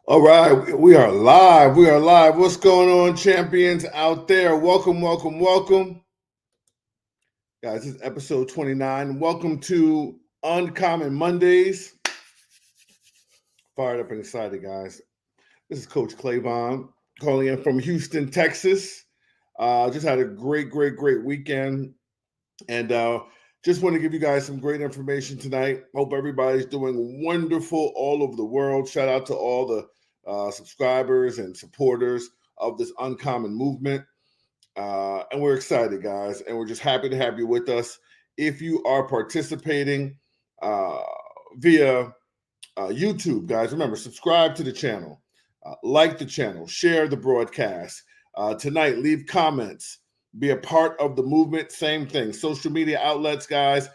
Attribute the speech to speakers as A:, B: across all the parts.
A: All right, we are live. We are live. What's going on, champions out there? Welcome, welcome, welcome. Guys, this is episode 29. Welcome to Uncommon Mondays. Fired up and excited, guys. This is Coach Clavon calling in from Houston, Texas. Just had a great weekend. And just want to give you guys some great information tonight. Hope everybody's doing wonderful all over the world. Shout out to all the subscribers and supporters of this uncommon movement. And we're excited, guys. And we're just happy to have you with us. If you are participating via YouTube, guys, remember, subscribe to the channel, like the channel, share the broadcast. Tonight, leave comments. Be a part of the movement. Same thing. Social media outlets, guys.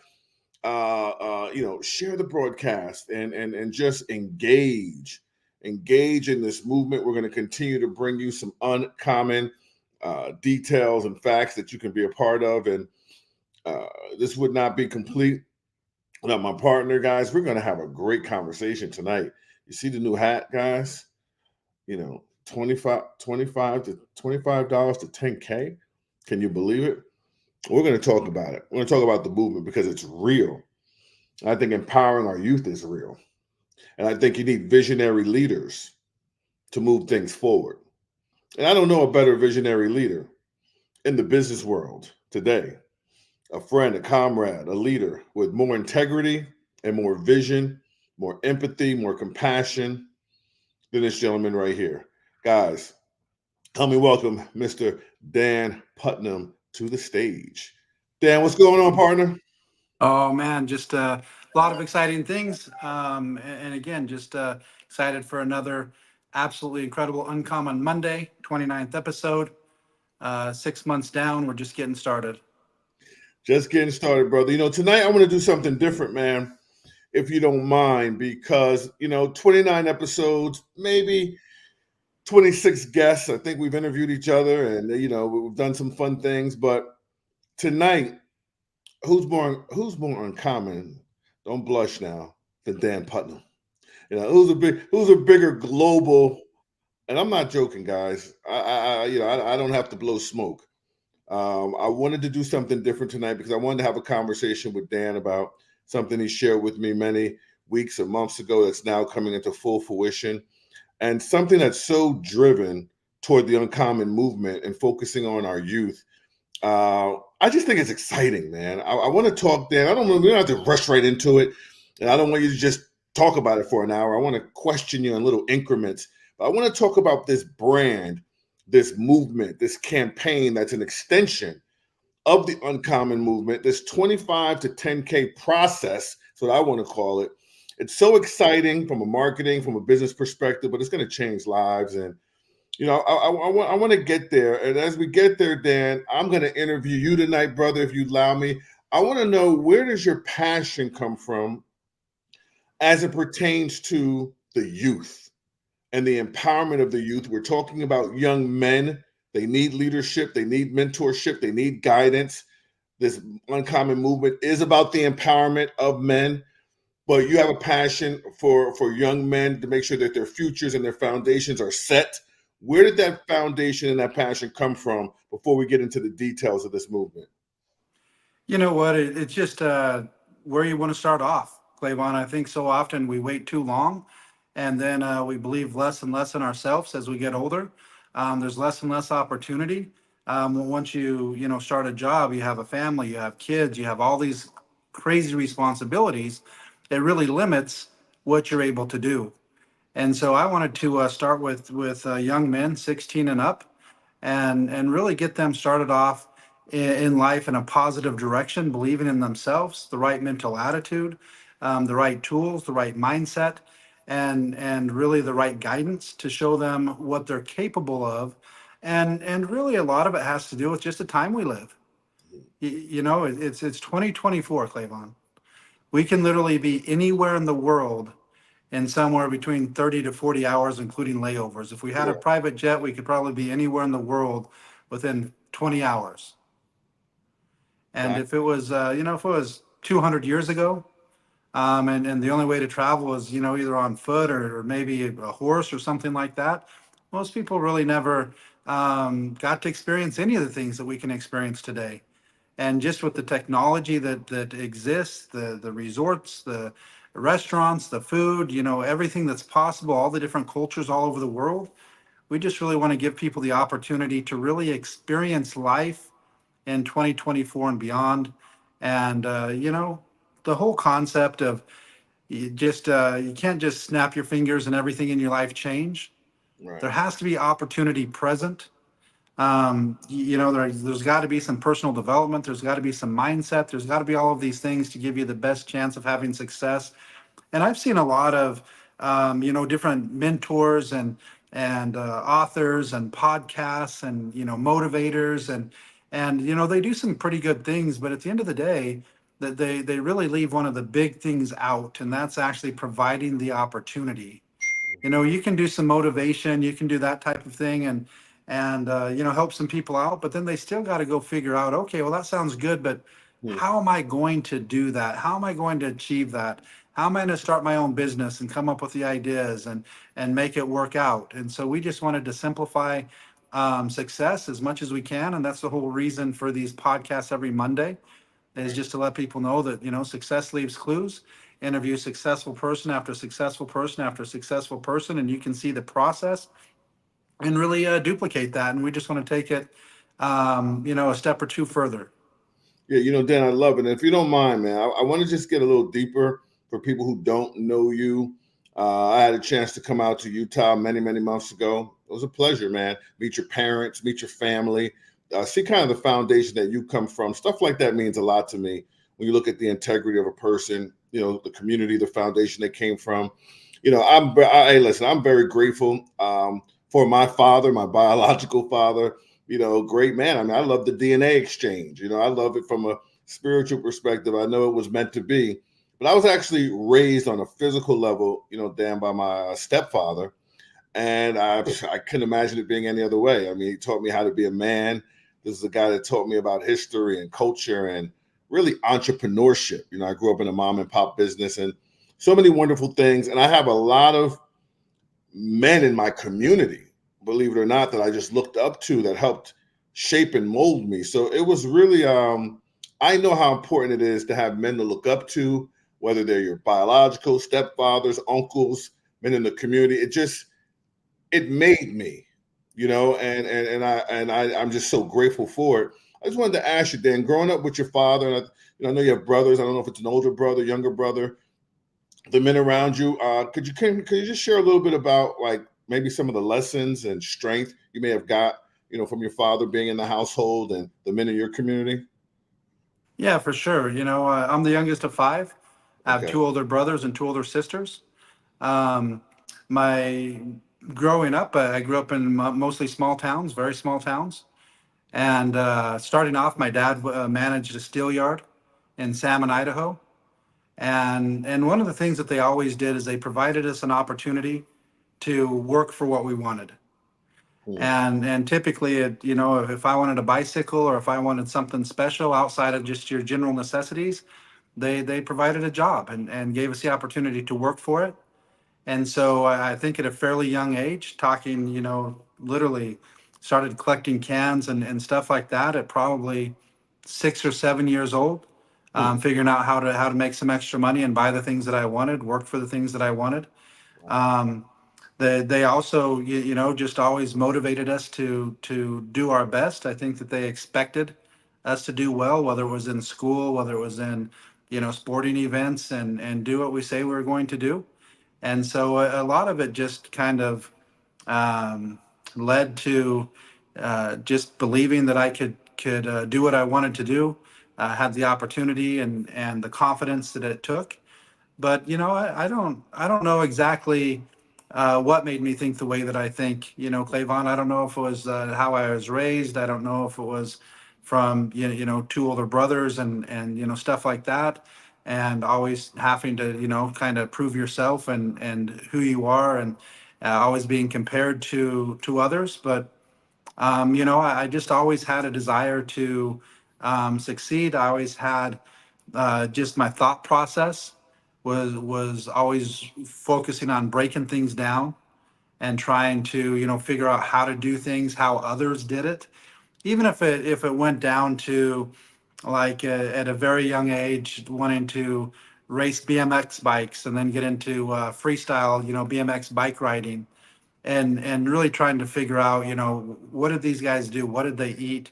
A: Share the broadcast and just engage in this movement. We're going to continue to bring you some uncommon details and facts that you can be a part of. And this would not be complete without my partner, guys. We're going to have a great conversation tonight. You see the new hat, guys? You know, $25 to $10K. Can you believe it? We're going to talk about it. We're going to talk about the movement because it's real. I think empowering our youth is real. And I think you need visionary leaders to move things forward. And I don't know a better visionary leader in the business world today. A friend, a comrade, a leader with more integrity and more vision, more empathy, more compassion than this gentleman right here. Guys, help me welcome Mr. Dan Putnam to the stage. Dan, what's going on, partner?
B: Oh man, just a lot of exciting things. And again, just excited for another absolutely incredible Uncommon Monday, 29th episode. 6 months down, we're just getting started.
A: Just getting started, brother. Tonight I want to do something different, man, if you don't mind, because, 29 episodes, maybe 26 guests. I think we've interviewed each other and, we've done some fun things. But tonight, who's more uncommon? Don't blush now. Than Dan Putnam. Who's a bigger global? And I'm not joking, guys. I don't have to blow smoke. I wanted to do something different tonight because I wanted to have a conversation with Dan about something he shared with me many weeks or months ago that's now coming into full fruition, and something that's so driven toward the uncommon movement and focusing on our youth. I just think it's exciting, man. I want to talk, Dan. I don't know. We don't have to rush right into it. And I don't want you to just talk about it for an hour. I want to question you in little increments. But I want to talk about this brand, this movement, this campaign that's an extension of the uncommon movement, this 25 to 10K process. That's what I want to call it. It's so exciting from a marketing, from a business perspective, but it's going to change lives. And I want to get there. And as we get there, Dan, I'm going to interview you tonight, brother, if you allow me. I want to know, where does your passion come from as it pertains to the youth and the empowerment of the youth? We're talking about young men. They need leadership. They need mentorship. They need guidance. This uncommon movement is about the empowerment of men. But you have a passion for young men to make sure that their futures and their foundations are set. Where did that foundation and that passion come from before we get into the details of this movement?
B: You know what? It's just where you want to start off, Clavon. I think so often we wait too long, and then we believe less and less in ourselves as we get older. There's less and less opportunity. Once you start a job, you have a family, you have kids, you have all these crazy responsibilities. It really limits what you're able to do. And so I wanted to start with young men, 16 and up, and really get them started off in life in a positive direction, believing in themselves, the right mental attitude, the right tools, the right mindset, and really the right guidance to show them what they're capable of. And really a lot of it has to do with just the time we live. It's 2024, Clavon. We can literally be anywhere in the world in somewhere between 30 to 40 hours, including layovers. If we had a
A: Sure.
B: private jet, we could probably be anywhere in the world within 20 hours. And
A: That,
B: if it was 200 years ago, and the only way to travel is, either on foot or maybe a horse or something like that. Most people really never got to experience any of the things that we can experience today. And just with the technology that exists, the resorts, the restaurants, the food, everything that's possible, all the different cultures all over the world, we just really want to give people the opportunity to really experience life in 2024 and beyond. And the whole concept of you can't just snap your fingers and everything in your life change.
A: Right.
B: There has to be opportunity present. There's got to be some personal development. There's got to be some mindset. There's got to be all of these things to give you the best chance of having success. And I've seen a lot of different mentors and authors and podcasts and motivators and they do some pretty good things, but at the end of the day, that they really leave one of the big things out, and that's actually providing the opportunity. You can do some motivation, you can do that type of thing, and help some people out, but then they still got to go figure out, okay, well, that sounds good, but
A: Hmm.
B: how am I going to do that? How am I going to achieve that? How am I going to start my own business and come up with the ideas and make it work out? And so we just wanted to simplify success as much as we can, and that's the whole reason for these podcasts every Monday, is just to let people know that success leaves clues. Interview successful person after successful person after successful person, and you can see the process and really duplicate that. And we just want to take it, a step or two further.
A: Yeah, Dan, I love it. And if you don't mind, man, I want to just get a little deeper for people who don't know you. I had a chance to come out to Utah many, many months ago. It was a pleasure, man. Meet your parents, meet your family, see kind of the foundation that you come from. Stuff like that means a lot to me when you look at the integrity of a person, the community, the foundation they came from. Hey, listen, I'm very grateful for my father, my biological father. Great man. I mean, I love the DNA exchange. I love it from a spiritual perspective. I know it was meant to be, but I was actually raised on a physical level, Dan, by my stepfather. And I couldn't imagine it being any other way. I mean, he taught me how to be a man. This is a guy that taught me about history and culture and really entrepreneurship. I grew up in a mom and pop business and so many wonderful things. And I have a lot of men in my community, believe it or not, that I just looked up to that helped shape and mold me. So it was really, I know how important it is to have men to look up to, whether they're your biological stepfathers, uncles, men in the community. It made me, I'm just so grateful for it. I just wanted to ask you, Dan, growing up with your father, and I know you have brothers. I don't know if it's an older brother, younger brother, the men around you. Could you just share a little bit about like maybe some of the lessons and strength you may have got, from your father being in the household and the men in your community?
B: Yeah, for sure. I'm the youngest of five. I have
A: Okay.
B: two older brothers and two older sisters. Um, my growing up, I grew up in mostly small towns, very small towns. And starting off, my dad managed a steel yard in Salmon, Idaho. And one of the things that they always did is they provided us an opportunity to work for what we wanted.
A: Hmm.
B: And typically, if I wanted a bicycle or if I wanted something special outside of just your general necessities, they provided a job and gave us the opportunity to work for it. And so I think at a fairly young age, talking, literally started collecting cans and stuff like that at probably 6 or 7 years old,
A: Hmm.
B: figuring out how to make some extra money and buy the things that I wanted, work for the things that I wanted. Um, they also, just always motivated us to do our best. I think that they expected us to do well, whether it was in school, whether it was in, sporting events, and do what we say we were going to do. And so a lot of it just kind of um, led to just believing that I could do what I wanted to do, had the opportunity and the confidence that it took. But I don't know exactly what made me think the way that I think. Clavon, I don't know if it was how I was raised. I don't know if it was from two older brothers and stuff like that, and always having to kind of prove yourself and who you are, and always being compared to others. But I just always had a desire to succeed. I always had just my thought process was always focusing on breaking things down and trying to, figure out how to do things, how others did it, even if it went down to, like, at a very young age, wanting to race BMX bikes and then get into freestyle, BMX bike riding, and really trying to figure out, what did these guys do? What did they eat?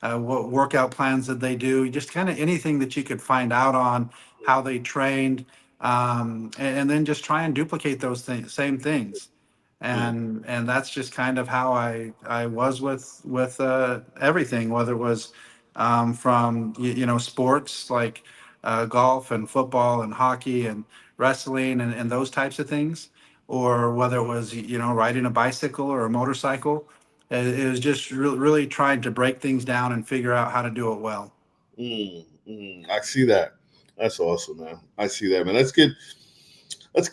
B: What workout plans did they do? Just kind of anything that you could find out on how they trained, and then just try and duplicate those same things.
A: Mm.
B: And that's just kind of how I was with everything, whether it was from sports like golf and football and hockey and wrestling and those types of things, or whether it was riding a bicycle or a motorcycle. It was just really trying to break things down and figure out how to do it well.
A: I see that. That's awesome, man. I see that, man. Let's get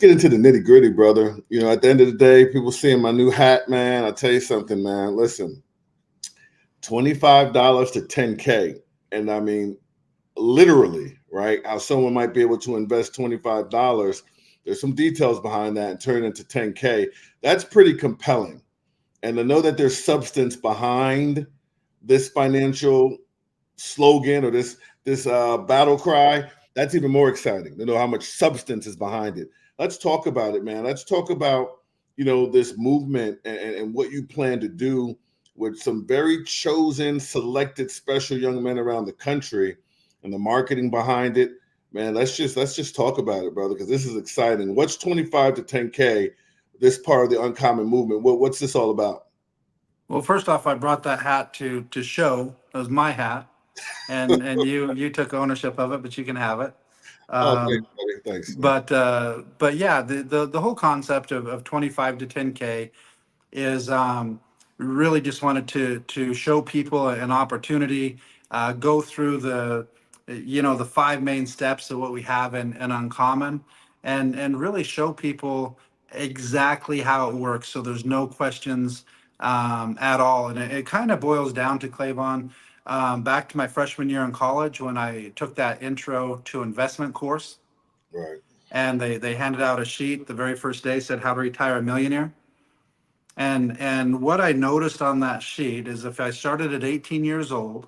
A: into the nitty gritty, brother. At the end of the day, people seeing my new hat, man. I tell you something, man. Listen, $25 to 10K, and I mean, literally, right? How someone might be able to invest $25. There's some details behind that and turn it into 10K. That's pretty compelling. And to know that there's substance behind this financial slogan or this battle cry, that's even more exciting to know how much substance is behind it. Let's talk about it, man. Let's talk about this movement and what you plan to do with some very chosen, selected, special young men around the country and the marketing behind it. Man, let's just talk about it, brother, because this is exciting. What's 25 to 10K? This part of the Uncommon movement. What's this all about?
B: Well, first off, I brought that hat to show. It was my hat, and you took ownership of it, but you can have it.
A: Oh, thanks,
B: Um,
A: buddy. Thanks.
B: but yeah, the whole concept of 25 to 10K is, really just wanted to show people an opportunity, go through the five main steps of what we have in Uncommon, and really show people exactly how it works, so there's no questions at all. And it kind of boils down to, Clavon, back to my freshman year in college when I took that intro to investment course,
A: Right.
B: and they handed out a sheet the very first day, said how to retire a millionaire. And what I noticed on that sheet is if I started at 18 years old,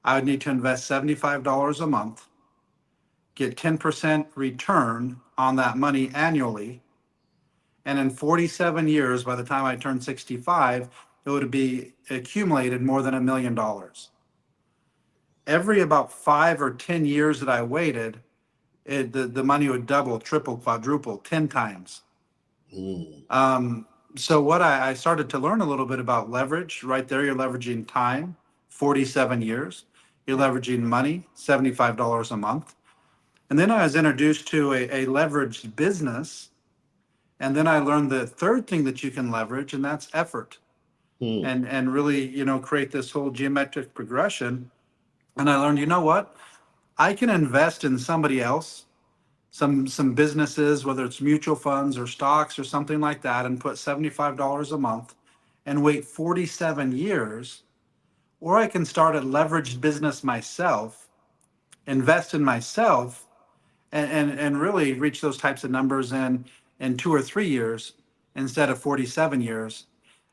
B: I would need to invest $75 a month, get 10% return on that money annually. And in 47 years, by the time I turned 65, it would be accumulated more than $1 million. Every about 5 or 10 years that I waited, the money would double, triple, quadruple, 10 times.
A: Mm.
B: So what I started to learn a little bit about leverage. Right there, you're leveraging time, 47 years. You're leveraging money, $75 a month. And then I was introduced to a leveraged business. And then I learned the third thing that you can leverage, and that's effort.
A: Mm.
B: And really, create this whole geometric progression. And I learned, what? I can invest in somebody else, some businesses, whether it's mutual funds or stocks or something like that, and put $75 a month and wait 47 years. Or I can start a leveraged business myself, invest in myself, and really reach those types of numbers in 2 or 3 years instead of 47 years.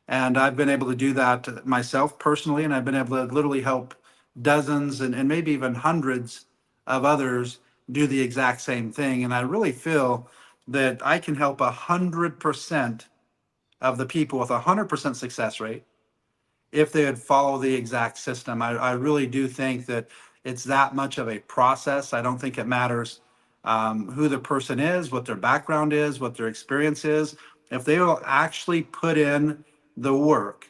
B: And I've been able to do that myself personally, and I've been able to literally help dozens and maybe even hundreds of others do the exact same thing. And I really feel that I can help 100% of the people with 100% success rate if they would follow the exact system. I really do think that it's that much of a process. I don't think it matters who the person is, what their background is, what their experience is. If they will actually put in the work,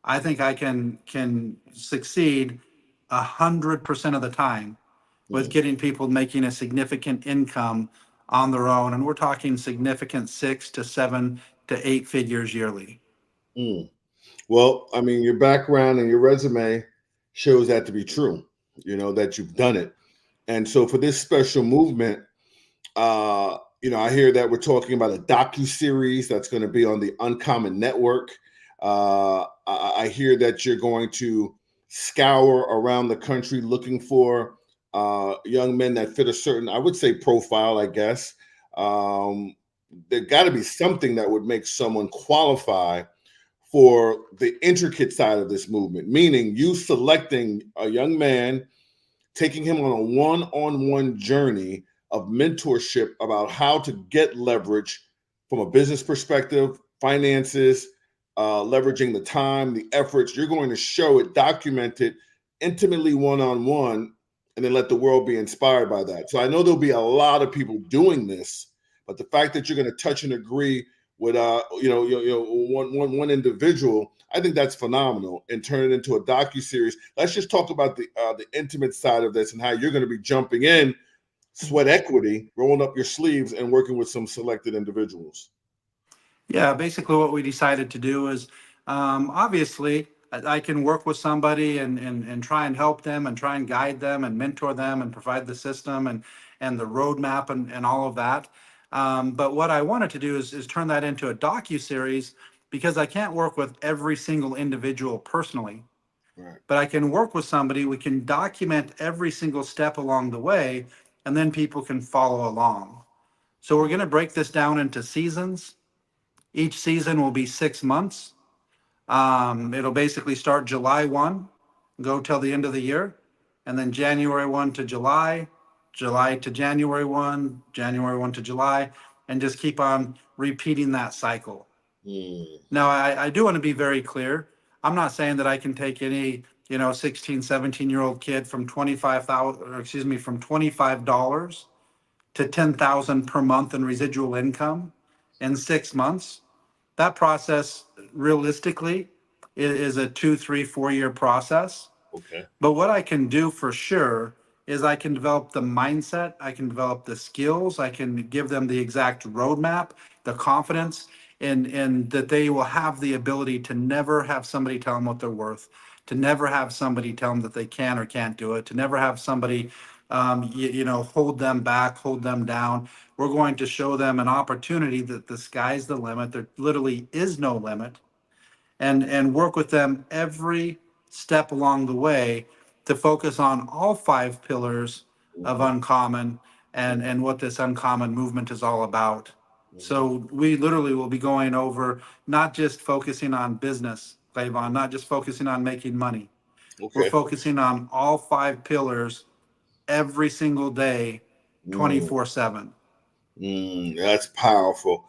B: I think I can succeed 100% of the time with
A: Mm.
B: getting people making a significant income on their own. And we're talking significant 6 to 7 to 8 figures yearly.
A: Mm. Well, I mean, your background and your resume shows that to be true, that you've done it. And so for this special movement, I hear that we're talking about a docu-series that's going to be on the Uncommon Network. I hear that you're going to scour around the country looking for young men that fit a certain, I would say, profile, I guess. Um, there got to be something that would make someone qualify for the intricate side of this movement, meaning you selecting a young man, taking him on a one-on-one journey of mentorship about how to get leverage from a business perspective, finances, leveraging the time, the efforts. You're going to show it, document it intimately one-on-one, and then let the world be inspired by that. So I know there'll be a lot of people doing this, but the fact that you're going to touch and agree with one individual, I think that's phenomenal, and turn it into a docu series. Let's just talk about the intimate side of this and how you're going to be jumping in, sweat equity, rolling up your sleeves, and working with some selected individuals.
B: Yeah, basically what we decided to do is, obviously, I can work with somebody and try and help them and try and guide them and mentor them and provide the system and the roadmap and all of that. But what I wanted to do is turn that into a docu-series, because I can't work with every single individual personally,
A: Right.
B: but I can work with somebody. We can document every single step along the way, and then people can follow along. So we're going to break this down into seasons. Each season will be 6 months. It'll basically start July 1, go till the end of the year, and then January 1 to July, July to January 1, January 1 to July, and just keep on repeating that cycle.
A: Mm.
B: Now, I do want to be very clear. I'm not saying that I can take any, 16, 17-year-old kid from 25,000, or excuse me, from $25 to 10,000 per month in residual income in 6 months. That process realistically is a 2, 3, 4 year process.
A: Okay.
B: But what I can do for sure is I can develop the mindset, I can develop the skills, I can give them the exact roadmap, the confidence, and that they will have the ability to never have somebody tell them what they're worth, to never have somebody tell them that they can or can't do it, to never have somebody, hold them back, hold them down. We're going to show them an opportunity that the sky's the limit. There literally is no limit, and work with them every step along the way to focus on all 5 pillars of
A: Mhm.
B: uncommon and what this uncommon movement is all about.
A: Mhm.
B: So we literally will be going over not just focusing on business, Clavon, not just focusing on making money. We're
A: Okay.
B: focusing on all 5 pillars every single day,
A: Mm.
B: 24/7.
A: That's powerful,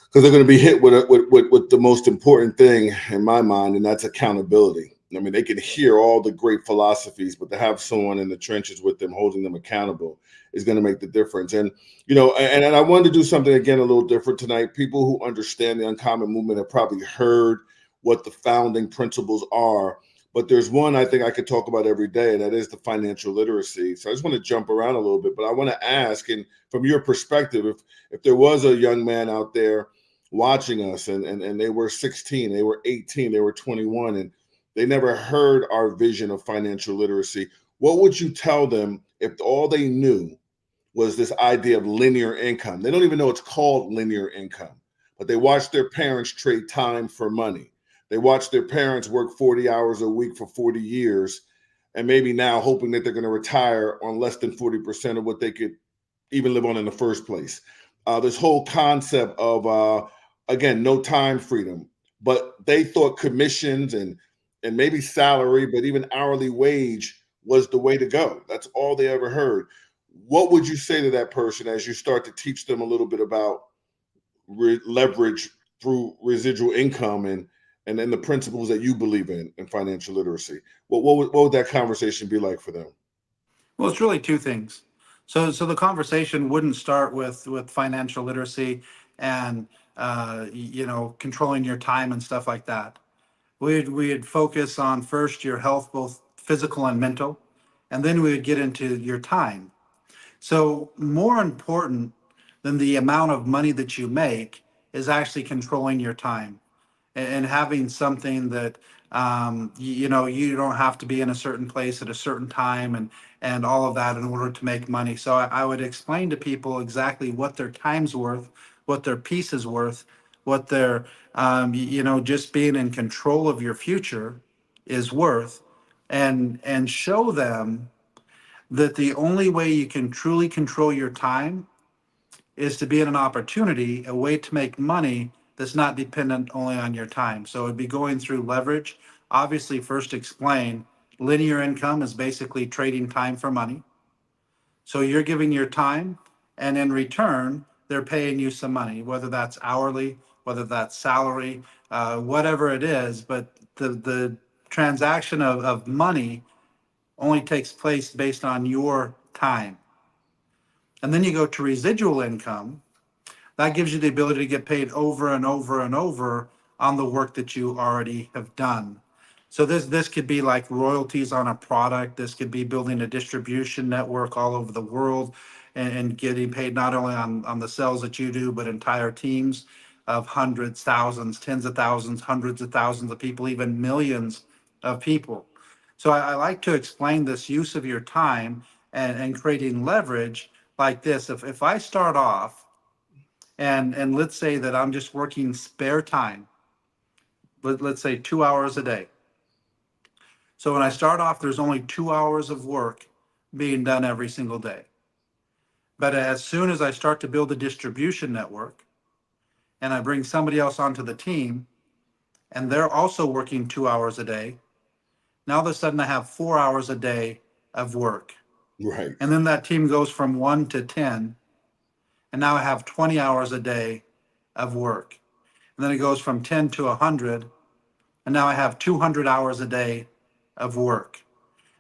A: because they're going to be hit with the most important thing in my mind, and that's accountability. I mean, they can hear all the great philosophies, but to have someone in the trenches with them, holding them accountable, is going to make the difference. And and I wanted to do something again a little different tonight. People who understand the uncommon movement have probably heard what the founding principles are, but there's one I think I could talk about every day, and that is the financial literacy. So I just want to jump around a little bit, but I want to ask, and from your perspective, if there was a young man out there watching us, and they were 16, they were 18, they were 21, and they never heard our vision of financial literacy, what would you tell them if all they knew was this idea of linear income? They don't even know it's called linear income, but they watched their parents trade time for money. They watched their parents work 40 hours a week for 40 years, and maybe now hoping that they're going to retire on less than 40% of what they could even live on in the first place. This whole concept of again, no time freedom, but they thought commissions and maybe salary, but even hourly wage was the way to go. That's all they ever heard. What would you say to that person as you start to teach them a little bit about leverage through residual income and then the principles that you believe in financial literacy? What would that conversation be like for them?
B: Well, it's really two things. So the conversation wouldn't start with financial literacy and controlling your time and stuff like that. We'd focus on first your health, both physical and mental, and then we would get into your time. So more important than the amount of money that you make is actually controlling your time and having something that you don't have to be in a certain place at a certain time and all of that in order to make money. So I would explain to people exactly what their time's worth, what their peace is worth, what their just being in control of your future is worth, and show them that the only way you can truly control your time is to be in an opportunity, a way to make money that's not dependent only on your time. So it'd be going through leverage. Obviously, first explain linear income is basically trading time for money. So you're giving your time, and in return, they're paying you some money, whether that's hourly, whether that's salary, whatever it is. But the transaction of money only takes place based on your time. And then you go to residual income. That gives you the ability to get paid over and over and over on the work that you already have done. So this could be like royalties on a product. This could be building a distribution network all over the world, and getting paid not only on the sales that you do, but entire teams of hundreds, thousands, tens of thousands, hundreds of thousands of people, even millions of people. So I like to explain this use of your time and creating leverage like this. If I start off and let's say that I'm just working spare time, let's say 2 hours a day. So when I start off, there's only 2 hours of work being done every single day. But as soon as I start to build a distribution network and I bring somebody else onto the team and they're also working 2 hours a day, now all of a sudden I have 4 hours a day of work.
A: Right.
B: And then that team goes from 1 to 10, and now I have 20 hours a day of work. And then it goes from 10 to 100, and now I have 200 hours a day of work.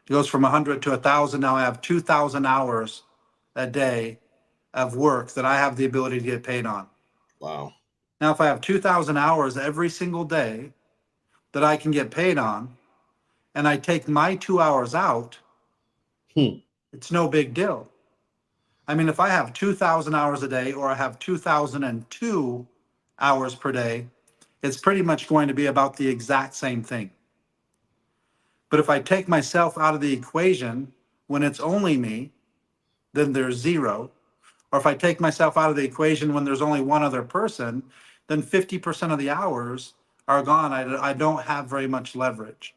B: It goes from 100 to 1,000, now I have 2,000 hours a day of work that I have the ability to get paid on.
A: Wow.
B: Now, if I have 2,000 hours every single day that I can get paid on, and I take my 2 hours out,
A: Hmm.
B: it's no big deal. I mean, if I have 2,000 hours a day or I have 2,002 hours per day, it's pretty much going to be about the exact same thing. But if I take myself out of the equation when it's only me, then there's zero. Or if I take myself out of the equation when there's only one other person, then 50% of the hours are gone. I don't have very much leverage.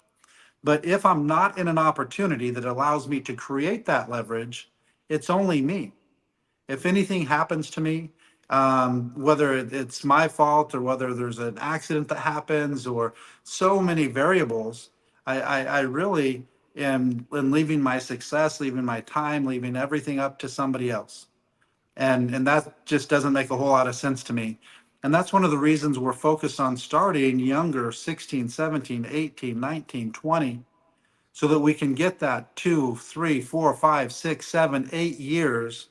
B: But if I'm not in an opportunity that allows me to create that leverage, it's only me. If anything happens to me, whether it's my fault or whether there's an accident that happens or so many variables, I really am leaving my success, leaving my time, leaving everything up to somebody else. And that just doesn't make a whole lot of sense to me. And that's one of the reasons we're focused on starting younger, 16, 17, 18, 19, 20, so that we can get that 2, 3, 4, 5, 6, 7, 8 years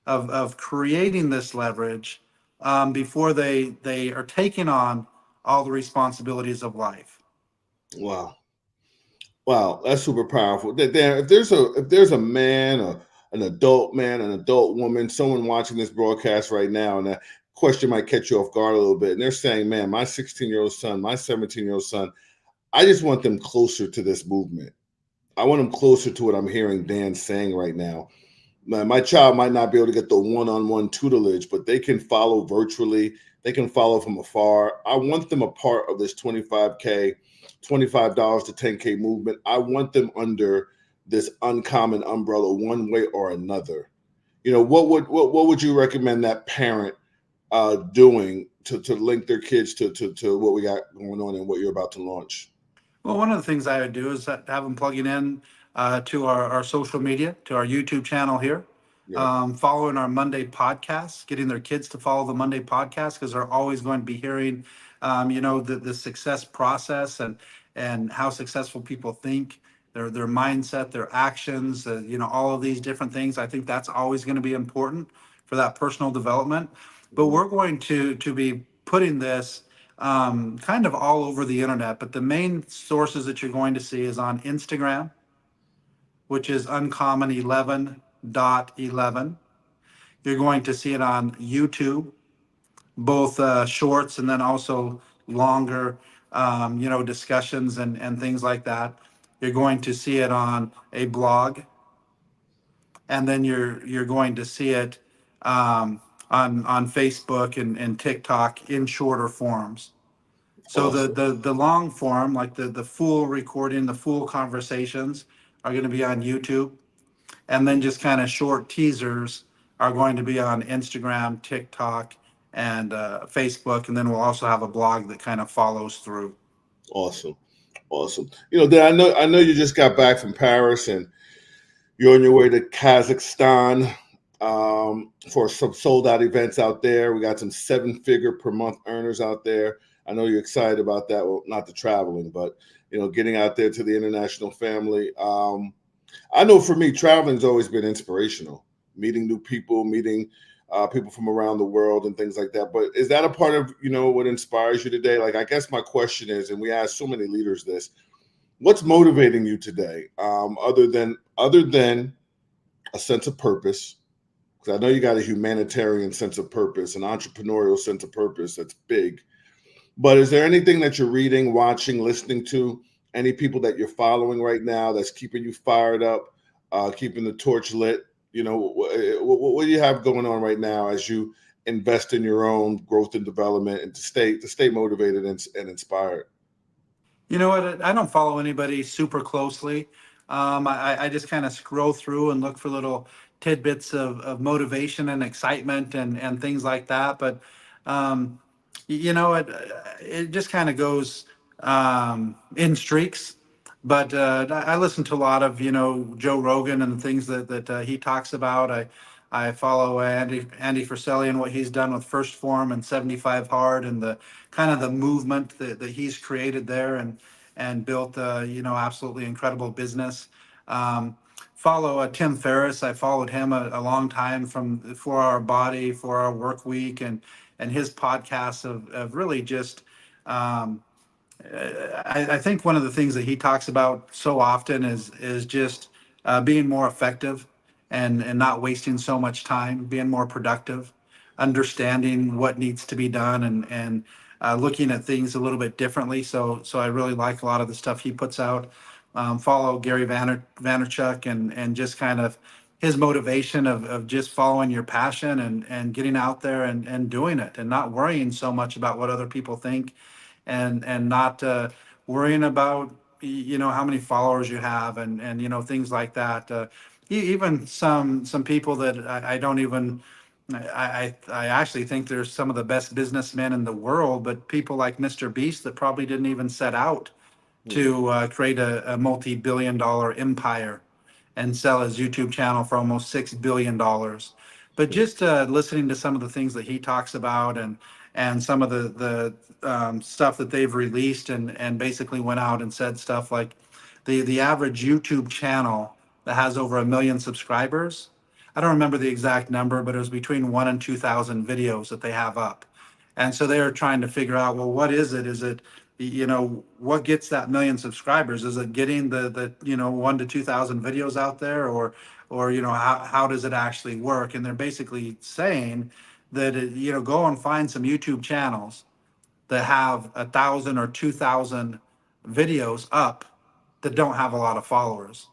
B: of creating this leverage, before they are taking on all the responsibilities of life.
A: Wow. Wow, that's super powerful. If there's a man, or an adult man, an adult woman, someone watching this broadcast right now, and that question might catch you off guard a little bit, and they're saying, "Man, my 16-year-old son, my 17-year-old son, I just want them closer to this movement. I want them closer to what I'm hearing Dan saying right now. My child might not be able to get the one-on-one tutelage, but they can follow virtually. They can follow from afar. I want them a part of this 25K, $25 to 10K movement. I want them under this uncommon umbrella one way or another. What would you recommend that parent doing to link their kids to what we got going on and what you're about to launch?
B: Well, one of the things I would do is have them plugging in to our social media, to our YouTube channel here,
A: Yeah.
B: following our Monday podcasts, getting their kids to follow the Monday podcast, because they're always going to be hearing, the success process and how successful people think, their mindset, their actions, all of these different things. I think that's always going to be important for that personal development. But
A: Mhm.
B: we're going to be putting this kind of all over the internet. But the main sources that you're going to see is on Instagram, which is uncommon11.11. You're going to see it on YouTube, both shorts and then also longer, discussions and things like that. You're going to see it on a blog, and then you're going to see it on Facebook and TikTok in shorter forms. So the
A: Awesome.
B: the the long form, like the full recording, the full conversations, are going to be on YouTube. and then just kind of short teasers are going to be on Instagram, TikTok, and Facebook, and then we'll also have a blog that kind of follows through.
A: Awesome. Awesome. Dan, I know you just got back from Paris and you're on your way to Kazakhstan for some sold out events out there. We got some 7-figure per month earners out there. I know you're excited about that. Well, not the traveling, but getting out there to the international family. I know for me, traveling's always been inspirational. Meeting new people, meeting people from around the world, and things like that. But is that a part of what inspires you today? Like, I guess my question is, and we ask so many leaders this: what's motivating you today, other than a sense of purpose? Because I know you got a humanitarian sense of purpose, an entrepreneurial sense of purpose that's big. But is there anything that you're reading, watching, listening to, any people that you're following right now that's keeping you fired up, keeping the torch lit? What do you have going on right now as you invest in your own growth and development and to stay motivated and inspired?
B: You know what? I don't follow anybody super closely. I just kind of scroll through and look for little tidbits of motivation and excitement and things like that. But um, it just kind of goes in streaks. But I listen to a lot of Joe Rogan and the things that he talks about. I follow Andy Frisella and what he's done with First Form and 75 Hard and the kind of the movement that he's created there and built absolutely incredible business. Um, Follow Tim Ferriss. I followed him a long time from 4 Hour Body, 4 Hour Work Week, and his podcasts of really just I think one of the things that he talks about so often is just being more effective and not wasting so much time, being more productive, understanding what needs to be done, and looking at things a little bit differently. So I really like a lot of the stuff he puts out. Follow Gary Vaynerchuk and just kind of his motivation of just following your passion and getting out there and doing it and not worrying so much about what other people think and not worrying about how many followers you have and things like that. Even some people that I don't even I actually think there's some of the best businessmen in the world, but people like Mr. Beast that probably didn't even set out
A: Hmm.
B: to create a multi-billion-dollar empire and sell his YouTube channel for almost $6 billion. But
A: Hmm.
B: just listening to some of the things that he talks about and some of the stuff that they've released and basically went out and said stuff like the average YouTube channel that has over 1 million subscribers. I don't remember the exact number, but it was between 1 and 2,000 videos that they have up. And so they are trying to figure out, well, what is it? Is it what gets that 1 million subscribers? Is it getting the 1 to 2,000 videos out there, or how does it actually work? And they're basically saying that go and find some YouTube channels that have 1,000 or 2,000 videos up that don't have a lot of followers.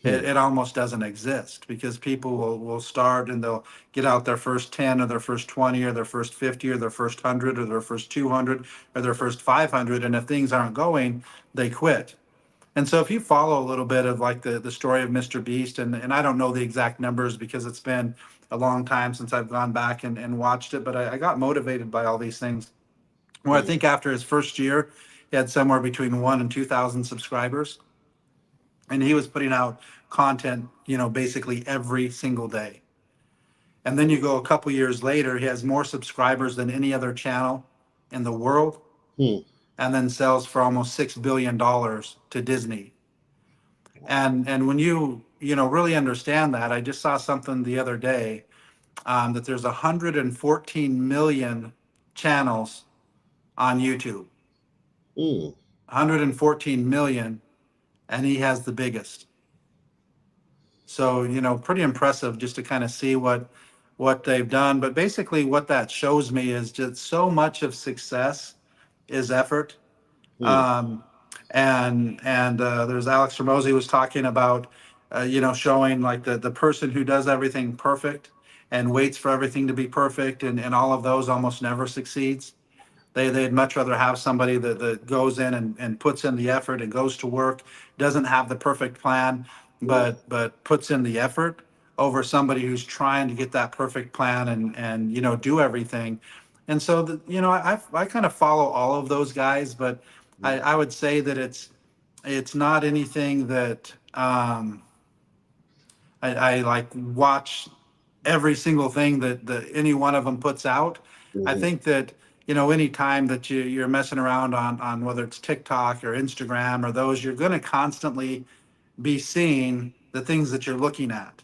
A: Hmm.
B: It almost doesn't exist because people will start and they'll get out their first 10 or their first 20 or their first 50 or their first 100 or their first 200 or their first 500. And if things aren't going, they quit. And so if you follow a little bit of like the story of Mr. Beast, and I don't know the exact numbers because it's been a long time since I've gone back and watched it, but I got motivated by all these things. Well, I
A: Hmm.
B: think after his first year, he had somewhere between 1 and 2,000 subscribers, and he was putting out content, basically every single day. And then you go a couple years later, he has more subscribers than any other channel in the world,
A: Hmm.
B: and then sells for almost $6 billion to Disney. And when you really understand that, I just saw something the other day that there's 114 million channels on YouTube.
A: Hmm.
B: 114 million, and he has the biggest. So, pretty impressive just to kind of see what they've done. But basically what that shows me is just so much of success is effort.
A: Hmm.
B: Um, and there's Alex Ramosi was talking about showing like the person who does everything perfect and waits for everything to be perfect and all of those almost never succeeds. They'd much rather have somebody that goes in and puts in the effort and goes to work, doesn't have the perfect plan, but puts in the effort over somebody who's trying to get that perfect plan and do everything. And so I kind of follow all of those guys, but I would say that it's not anything that I like watch every single thing that any one of them puts out. I
A: Mhm.
B: think that any time that you're messing around on whether it's TikTok or Instagram or those, you're going to constantly be seeing the things that you're looking at.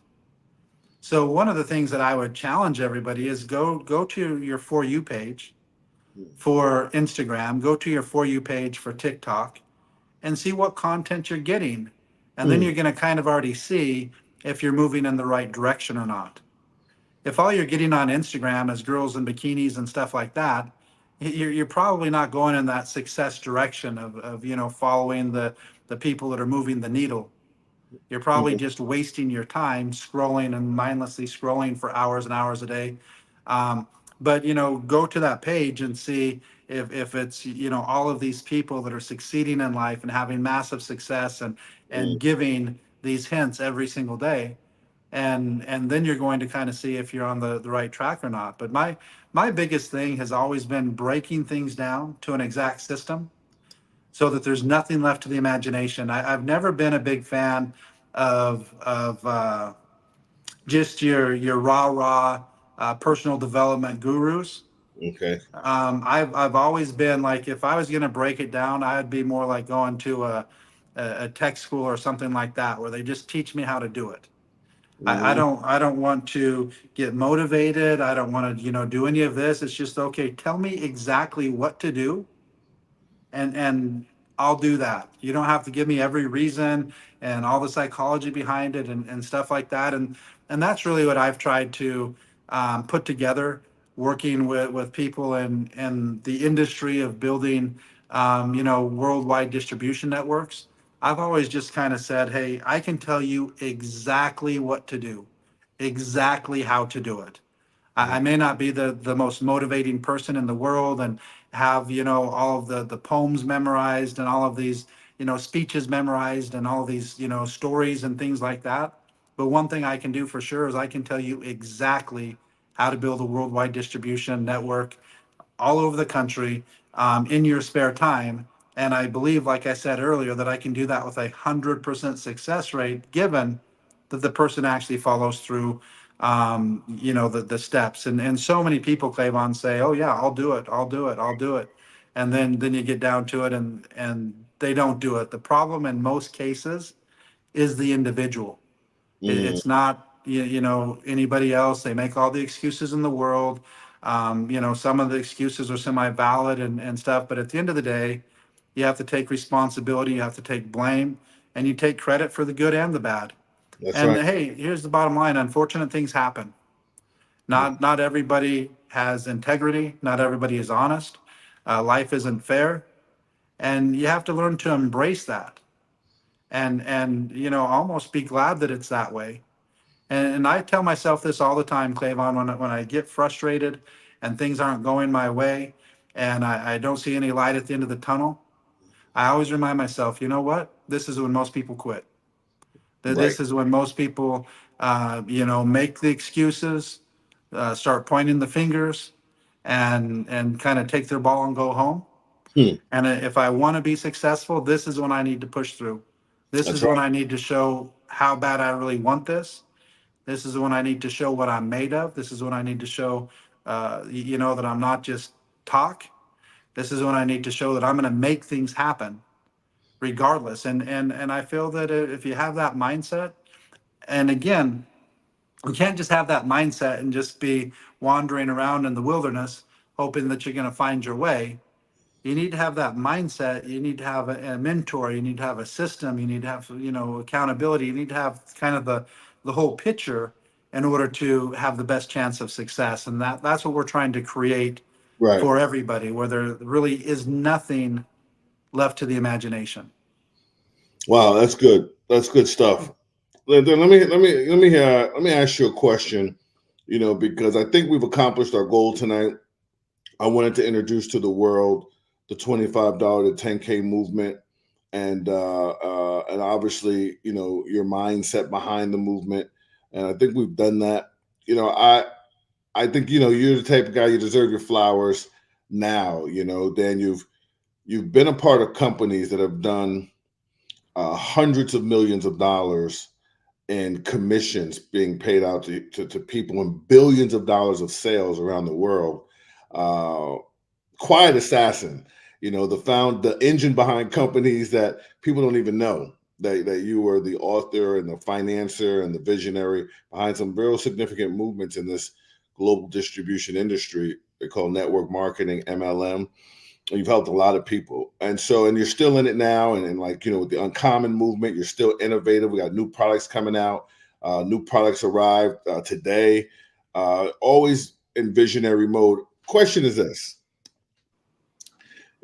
B: So one of the things that I would challenge everybody is go to your For You page for Instagram, go to your For You page for TikTok, and see what content you're getting. And then
A: Mm.
B: you're going to kind of already see if you're moving in the right direction or not. If all you're getting on Instagram is girls in bikinis and stuff like that, you're probably not going in that success direction of following the people that are moving the needle. You're probably
A: Mhm.
B: just wasting your time scrolling and mindlessly scrolling for hours and hours a day. Um, but go to that page and see if it's all of these people that are succeeding in life and having massive success and
A: Mm.
B: giving these hints every single day, and then you're going to kind of see if you're on the right track or not. But my biggest thing has always been breaking things down to an exact system so that there's nothing left to the imagination. I've never been a big fan of just your rah personal development gurus.
A: Okay.
B: I've always been like, if I was going to break it down, I'd be more like going to a tech school or something like that, where they just teach me how to do it.
A: Mhm.
B: I don't want to get motivated. I don't want to do any of this. It's just, okay, tell me exactly what to do, and I'll do that. You don't have to give me every reason and all the psychology behind it and stuff like that. And that's really what I've tried to put together, working with people in the industry of building, worldwide distribution networks. I've always just kind of said, hey, I can tell you exactly what to do, exactly how to do it. I may not be the most motivating person in the world and have all of the poems memorized and all of these speeches memorized and all of these stories and things like that. But one thing I can do for sure is I can tell you exactly how to build a worldwide distribution network all over the country, in your spare time. And I believe, like I said earlier, that I can do that with 100% success rate, given that the person actually follows through, the steps. And so many people, Clavon, say, "Oh yeah, I'll do it, I'll do it, I'll do it," and then you get down to it, and they don't do it. The problem in most cases is the individual.
A: Mm.
B: It's not anybody else. They make all the excuses in the world. Some of the excuses are semi-valid and stuff, but at the end of the day, you have to take responsibility. You have to take blame, and you take credit for the good and the bad.
A: That's
B: And
A: right.
B: hey, here's the bottom line: unfortunate things happen. Not everybody has integrity. Not everybody is honest. Life isn't fair, and you have to learn to embrace that, and almost be glad that it's that way. And I tell myself this all the time, Clavon, when I get frustrated and things aren't going my way and I don't see any light at the end of the tunnel, I always remind myself, you know what? This is when most people quit.
A: Right.
B: This is when most people, make the excuses, start pointing the fingers, and kind of take their ball and go home.
A: Hmm.
B: And if I want to be successful, this is when I need to push through. This
A: That's
B: is when
A: right.
B: I need to show how bad I really want this. This is when I need to show what I'm made of. This is when I need to show, that I'm not just talk. This is when I need to show that I'm going to make things happen regardless. And I feel that if you have that mindset, and again, you can't just have that mindset and just be wandering around in the wilderness hoping that you're going to find your way. You need to have that mindset. You need to have a mentor. You need to have a system. You need to have accountability. You need to have kind of the whole picture in order to have the best chance of success. And that's what we're trying to create
A: Right.
B: for everybody, where there really is nothing left to the imagination.
A: Wow, that's good. That's good stuff. Let me ask you a question. Because I think we've accomplished our goal tonight. I wanted to introduce to the world the $25 to 10K movement. and obviously, your mindset behind the movement. And I think we've done that. I think you're the type of guy, you deserve your flowers now. Dan, you've been a part of companies that have done hundreds of millions of dollars in commissions being paid out to people, and billions of dollars of sales around the world. Uh, Quiet assassin, the engine behind companies that people don't even know that you were the author and the financier and the visionary behind some real significant movements in this global distribution industry they call network marketing, MLM. You've helped a lot of people, and you're still in it now, and like, with the uncommon movement, you're still innovative. We got new products coming out. New products arrived today. Always in visionary mode. Question is this: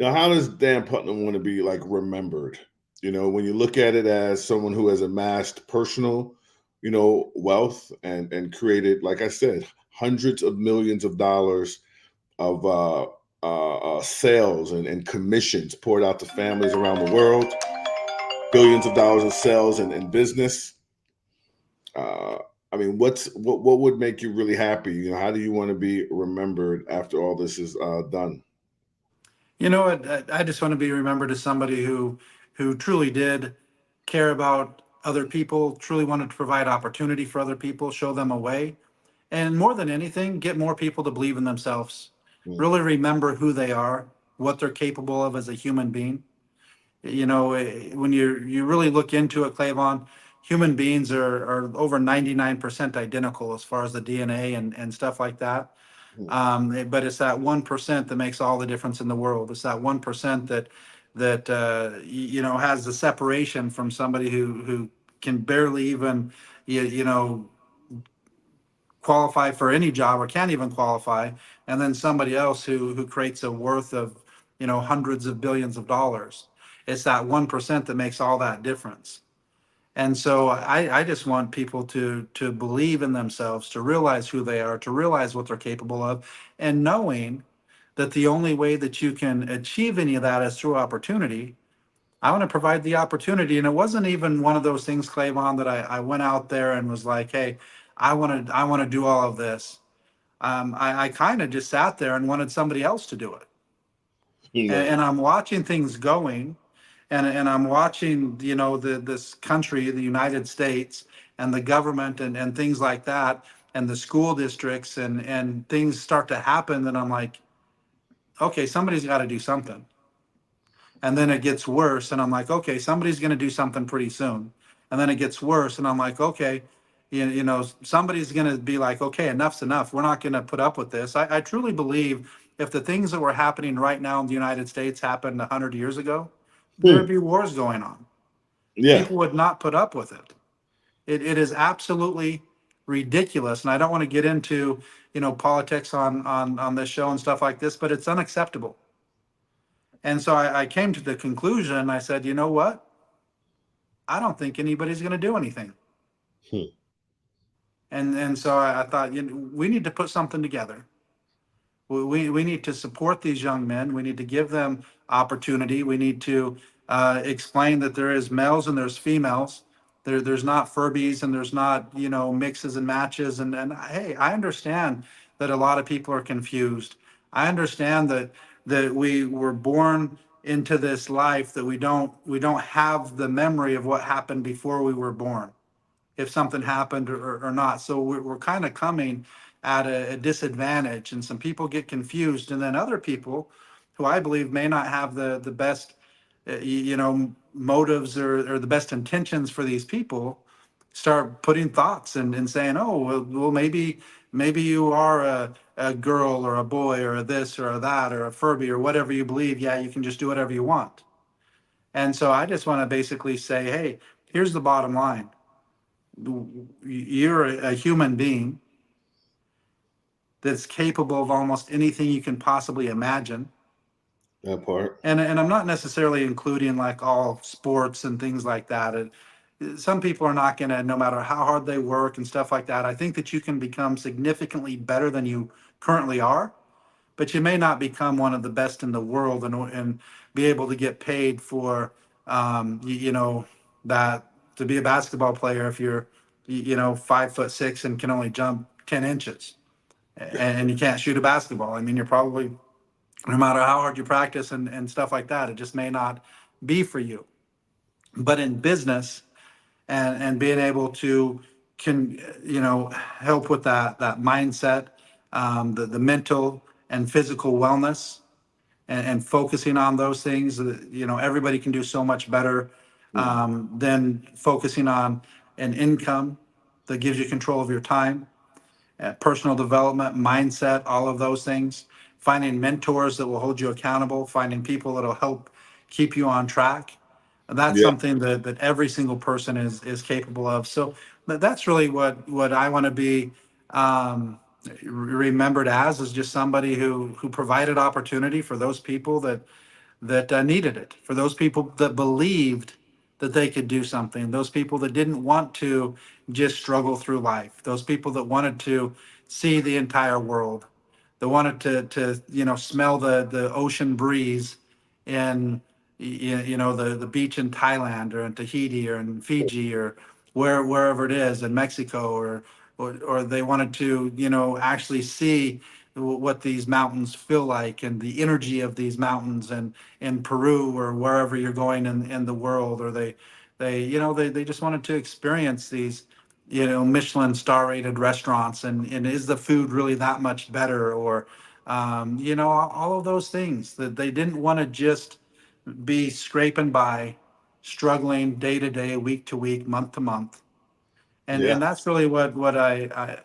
A: how does Dan Putnam want to be like remembered? When you look at it as someone who has amassed personal, wealth, and created, like I said, hundreds of millions of dollars of sales and commissions poured out to families around the world, billions of dollars of sales and business. Uh, I mean, what would make you really happy? How do you want to be remembered after all this is done?
B: You know what? I just want to be remembered as somebody who truly did care about other people, truly wanted to provide opportunity for other people, show them a way, and more than anything, get more people to believe in themselves.
A: Mm.
B: Really remember who they are, what they're capable of as a human being. When you really look into it, Clavon, human beings are over 99% identical as far as the DNA and stuff like that.
A: Mm.
B: But it's that 1% that makes all the difference in the world. It's that 1% that has the separation from somebody who can barely even you know qualify for any job or can't even qualify, and then somebody else who creates a worth of hundreds of billions of dollars. It's that 1% that makes all that difference. And so I just want people to believe in themselves, to realize who they are, to realize what they're capable of, and knowing that the only way that you can achieve any of that is through opportunity. I want to provide the opportunity. And it wasn't even one of those things, Clavon, that I went out there and was like, hey, I want to do all of this. I kind of just sat there and wanted somebody else to do it. and,
A: Right.
B: and I'm watching things going, and I'm watching, this country, the United States, and the government, and things like that, and the school districts, and things start to happen. And I'm like, okay, somebody's got to do something. And then it gets worse, and I'm like, okay, somebody's going to do something pretty soon. And then it gets worse, and I'm like, okay, somebody's going to be like, okay, enough's enough. We're not going to put up with this. I truly believe if the things that were happening right now in the United States happened 100 years ago, there would
A: Hmm.
B: be wars going on.
A: Yeah.
B: People would not put up with it. It is absolutely ridiculous. And I don't want to get into, politics on this show and stuff like this, but it's unacceptable. And so I came to the conclusion. I said, you know what? I don't think anybody's going to do anything.
A: Hmm.
B: And so I thought, we need to put something together. We need to support these young men. We need to give them opportunity. We need to explain that there is males and there's females. There's not Furbies and there's not, mixes and matches. And hey, I understand that a lot of people are confused. I understand that we were born into this life, that we don't have the memory of what happened before we were born, if something happened or not. So we're kind of coming at a disadvantage, and some people get confused, and then other people who I believe may not have the best motives or the best intentions for these people start putting thoughts and saying, oh, well, maybe you are a girl or a boy or a this or a that or a Furby or whatever you believe. Yeah, you can just do whatever you want. And so I just want to basically say, hey, here's the bottom line. You're a human being that's capable of almost anything you can possibly imagine.
A: That part.
B: And I'm not necessarily including like all sports and things like that. Some people are not going to, no matter how hard they work and stuff like that. I think that you can become significantly better than you currently are, but you may not become one of the best in the world, and be able to get paid for You know, that to be a basketball player, if you're, 5'6" and can only jump 10 inches and you can't shoot a basketball, I mean, you're probably, no matter how hard you practice and stuff like that, it just may not be for you. But in business, and being able to can help with that mindset, the mental and physical wellness, and focusing on those things, everybody can do so much better than focusing on an income that gives you control of your time, personal development, mindset, all of those things. Finding mentors that will hold you accountable, finding people that will help keep you on track. That's
A: Yeah.
B: something that every single person is capable of. So that's really what I want to be remembered as, is just somebody who provided opportunity for those people that needed it, for those people that believed that they could do something, those people that didn't want to just struggle through life, those people that wanted to see the entire world, that wanted to smell the ocean breeze in the beach in Thailand or in Tahiti or in Fiji or wherever it is in Mexico, or they wanted to actually see what these mountains feel like and the energy of these mountains, and in Peru or wherever you're going in the world, or they just wanted to experience these Michelin star rated restaurants, and is the food really that much better, or all of those things, that they didn't want to just be scraping by, struggling day to day, week to week, month to month. And
A: Yeah.
B: that's really what I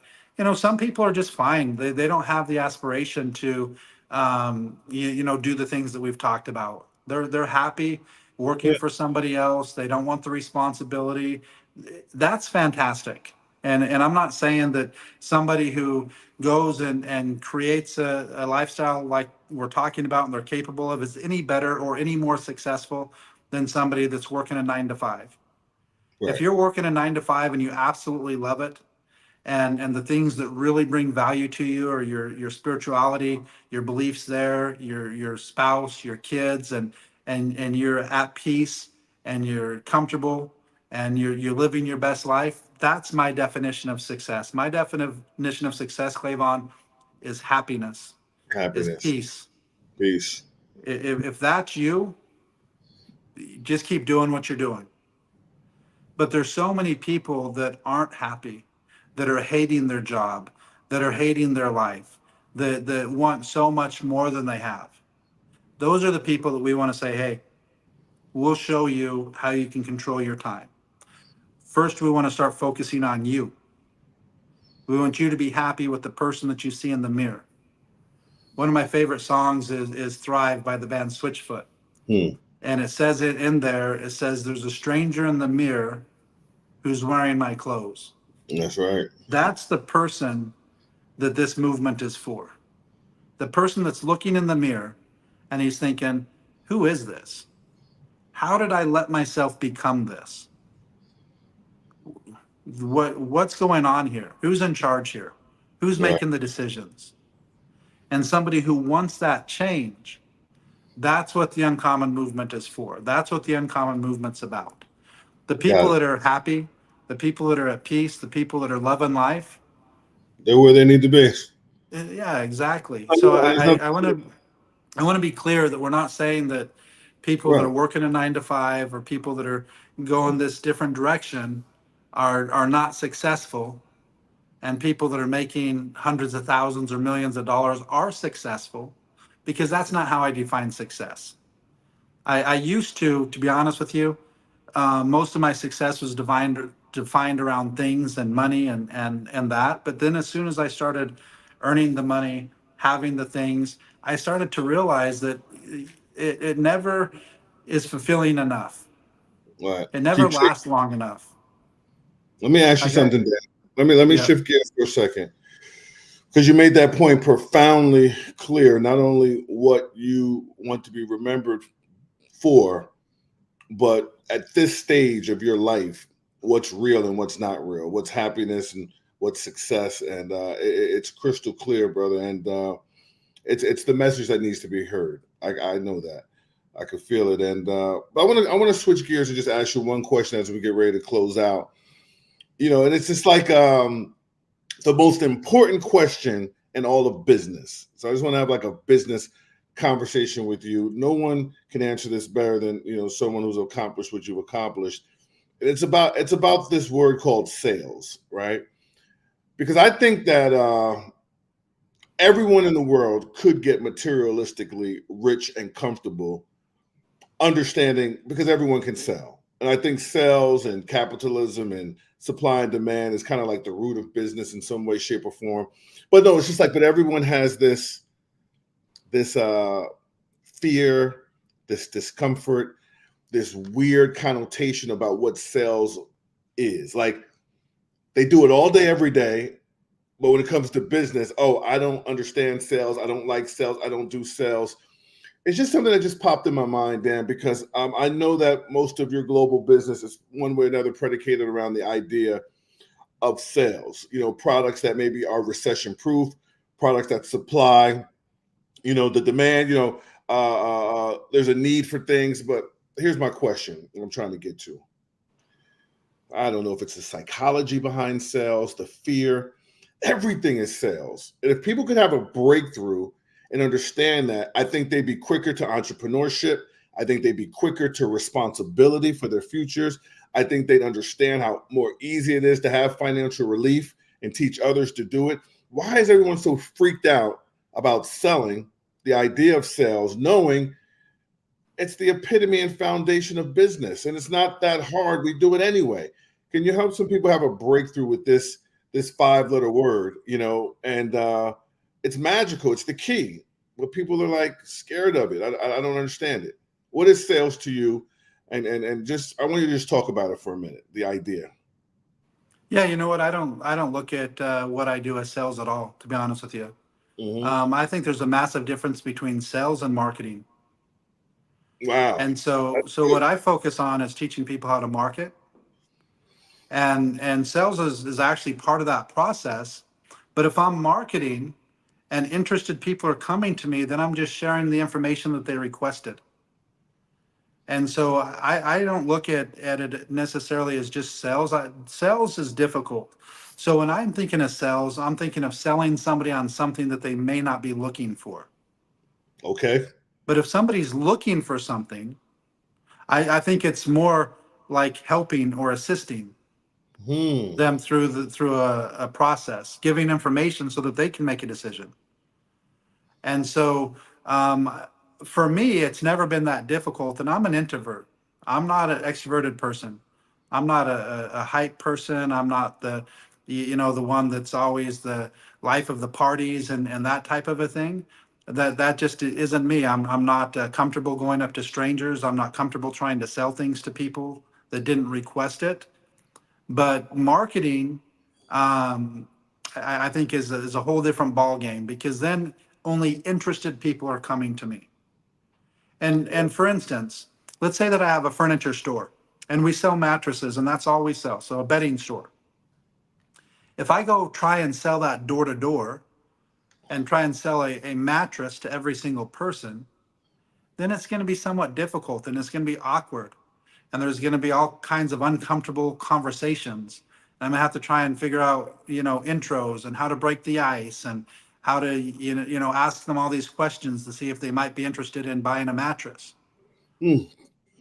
B: some people are just fine. They don't have the aspiration to do the things that we've talked about. They're happy working
A: Yeah.
B: for somebody else. They don't want the responsibility. That's fantastic. And I'm not saying that somebody who goes and creates a lifestyle like we're talking about and they're capable of is any better or any more successful than somebody that's working a 9 to 5. If
A: Right.
B: you're working a 9 to 5 and you absolutely love it, and the things that really bring value to you are your spirituality, your beliefs there, your spouse, your kids, and you're at peace and you're comfortable and you're living your best life, that's my definition of success. My definition of success, Clavon, is happiness, is
A: Happiness.
B: peace.
A: Peace.
B: If that's you, just keep doing what you're doing. But there's so many people that aren't happy, that are hating their job, that are hating their life, that want so much more than they have. Those are the people that we want to say, hey, we'll show you how you can control your time. First, we want to start focusing on you. We want you to be happy with the person that you see in the mirror. One of my favorite songs is Thrive by the band Switchfoot.
A: Hmm.
B: And it says it in there, it says, there's a stranger in the mirror who's wearing my clothes.
A: That's right.
B: That's the person that this movement is for. The person that's looking in the mirror and he's thinking, who is this? How did I let myself become this? What's going on here? Who's in charge here? Who's
A: Right.
B: making the decisions? And somebody who wants that change, that's what the Uncommon Movement is for. That's what the Uncommon Movement's about. The people
A: Got it.
B: that are happy, the people that are at peace, the people that are loving life.
A: They're where they need to be.
B: Yeah, exactly.
A: I
B: So
A: know, there's no,
B: I want to be clear that we're not saying that people that are
A: right.
B: working a 9 to 5 or people that are going this different direction are not successful, and people that are making hundreds of thousands or millions of dollars are successful, because that's not how I define success. I used to be honest with you, most of my success was defined around things and money and that. But then as soon as I started earning the money, having the things, I started to realize that it never is fulfilling enough.
A: Right.
B: It never
A: Keep chasing.
B: lasts long enough.
A: Let me ask you
B: I got,
A: something, Dan. Let me
B: yeah.
A: shift gears for a second, because you made that point profoundly clear. Not only what you want to be remembered for, but at this stage of your life, what's real and what's not real, what's happiness and what's success, and it's crystal clear, brother. And it's the message that needs to be heard. I know that. I could feel it. And but I want to switch gears and just ask you one question as we get ready to close out. And it's just like the most important question in all of business. So I just want to have like a business conversation with you. No one can answer this better than someone who's accomplished what you've accomplished. And it's about this word called sales, right? Because I think that everyone in the world could get materialistically rich and comfortable, understanding because everyone can sell. And I think sales and capitalism and supply and demand is kind of like the root of business in some way, shape, or form. But no, it's just like, but everyone has this fear, this discomfort, this weird connotation about what sales is. Like they do it all day, every day. But when it comes to business, oh, I don't understand sales. I don't like sales. I don't do sales. It's just something that just popped in my mind, Dan, because I know that most of your global business is one way or another predicated around the idea of sales. Products that maybe are recession proof, products that supply. The demand. There's a need for things. But here's my question: what I'm trying to get to. I don't know if it's the psychology behind sales, the fear. Everything is sales, and if people could have a breakthrough and understand that, I think they'd be quicker to entrepreneurship. I think they'd be quicker to responsibility for their futures. I think they'd understand how more easy it is to have financial relief and teach others to do it. Why is everyone so freaked out about selling, the idea of sales, knowing it's the epitome and foundation of business, and it's not that hard. We do it anyway. Can you help some people have a breakthrough with this five-letter word? And it's magical. It's the key. But people are like scared of it. I don't understand it. What is sales to you? And just I want you to just talk about it for a minute. The idea.
B: Yeah, you know what? I don't look at what I do as sales at all, to be honest with you.
A: Hmm.
B: I think there's a massive difference between sales and marketing.
A: Wow.
B: And so
A: That's
B: so
A: good.
B: what I focus on is teaching people how to market, and sales is actually part of that process. But if I'm marketing and interested people are coming to me, then I'm just sharing the information that they requested. And so I don't look at it necessarily as just sales. Sales is difficult. So when I'm thinking of sales, I'm thinking of selling somebody on something that they may not be looking for.
A: Okay.
B: But if somebody's looking for something, I think it's more like helping or assisting
A: Hmm.
B: them through a process, giving information so that they can make a decision. And so um, for me, it's never been that difficult. And I'm an introvert. I'm not an extroverted person. I'm not a hype person. I'm not the one that's always the life of the parties and that type of a thing. That just isn't me. I'm not comfortable going up to strangers. I'm not comfortable trying to sell things to people that didn't request it. But marketing, um, I think is a whole different ball game, because then only interested people are coming to me. And for instance, let's say that I have a furniture store and we sell mattresses and that's all we sell. So a bedding store. If I go try and sell that door to door and try and sell a mattress to every single person, then it's going to be somewhat difficult and it's going to be awkward. And there's going to be all kinds of uncomfortable conversations. And I'm going to have to try and figure out, intros and how to break the ice and how to, ask them all these questions to see if they might be interested in buying a mattress.
A: Hmm.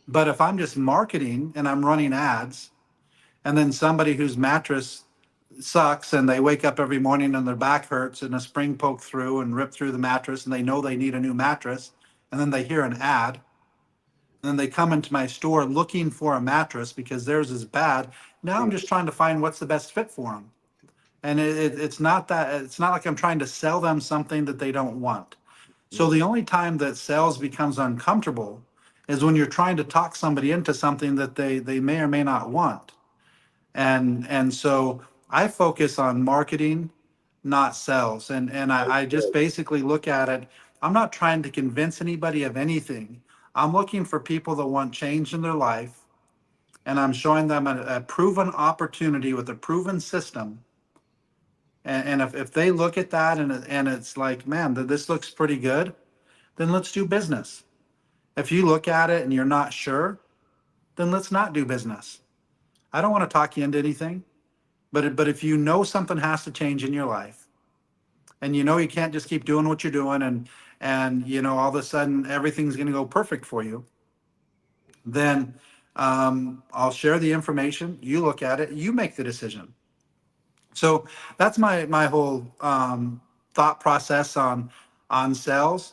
B: But if I'm just marketing and I'm running ads, and then somebody whose mattress sucks and they wake up every morning and their back hurts and a spring poked through and ripped through the mattress and they know they need a new mattress, and then they hear an ad, and then they come into my store looking for a mattress because theirs is bad. Now I'm just trying to find what's the best fit for them. And it's not like I'm trying to sell them something that they don't want. So the only time that sales becomes uncomfortable is when you're trying to talk somebody into something that they may or may not want. And so I focus on marketing, not sales. And I just basically look at it. I'm not trying to convince anybody of anything. I'm looking for people that want change in their life, and I'm showing them a proven opportunity with a proven system. And if they look at that and it's like, man, this looks pretty good, then let's do business. If you look at it and you're not sure, then let's not do business. I don't want to talk you into anything, but if you know something has to change in your life, and you know you can't just keep doing what you're doing, and you know all of a sudden everything's going to go perfect for you, then I'll share the information. You look at it, you make the decision. So that's my whole thought process on sales.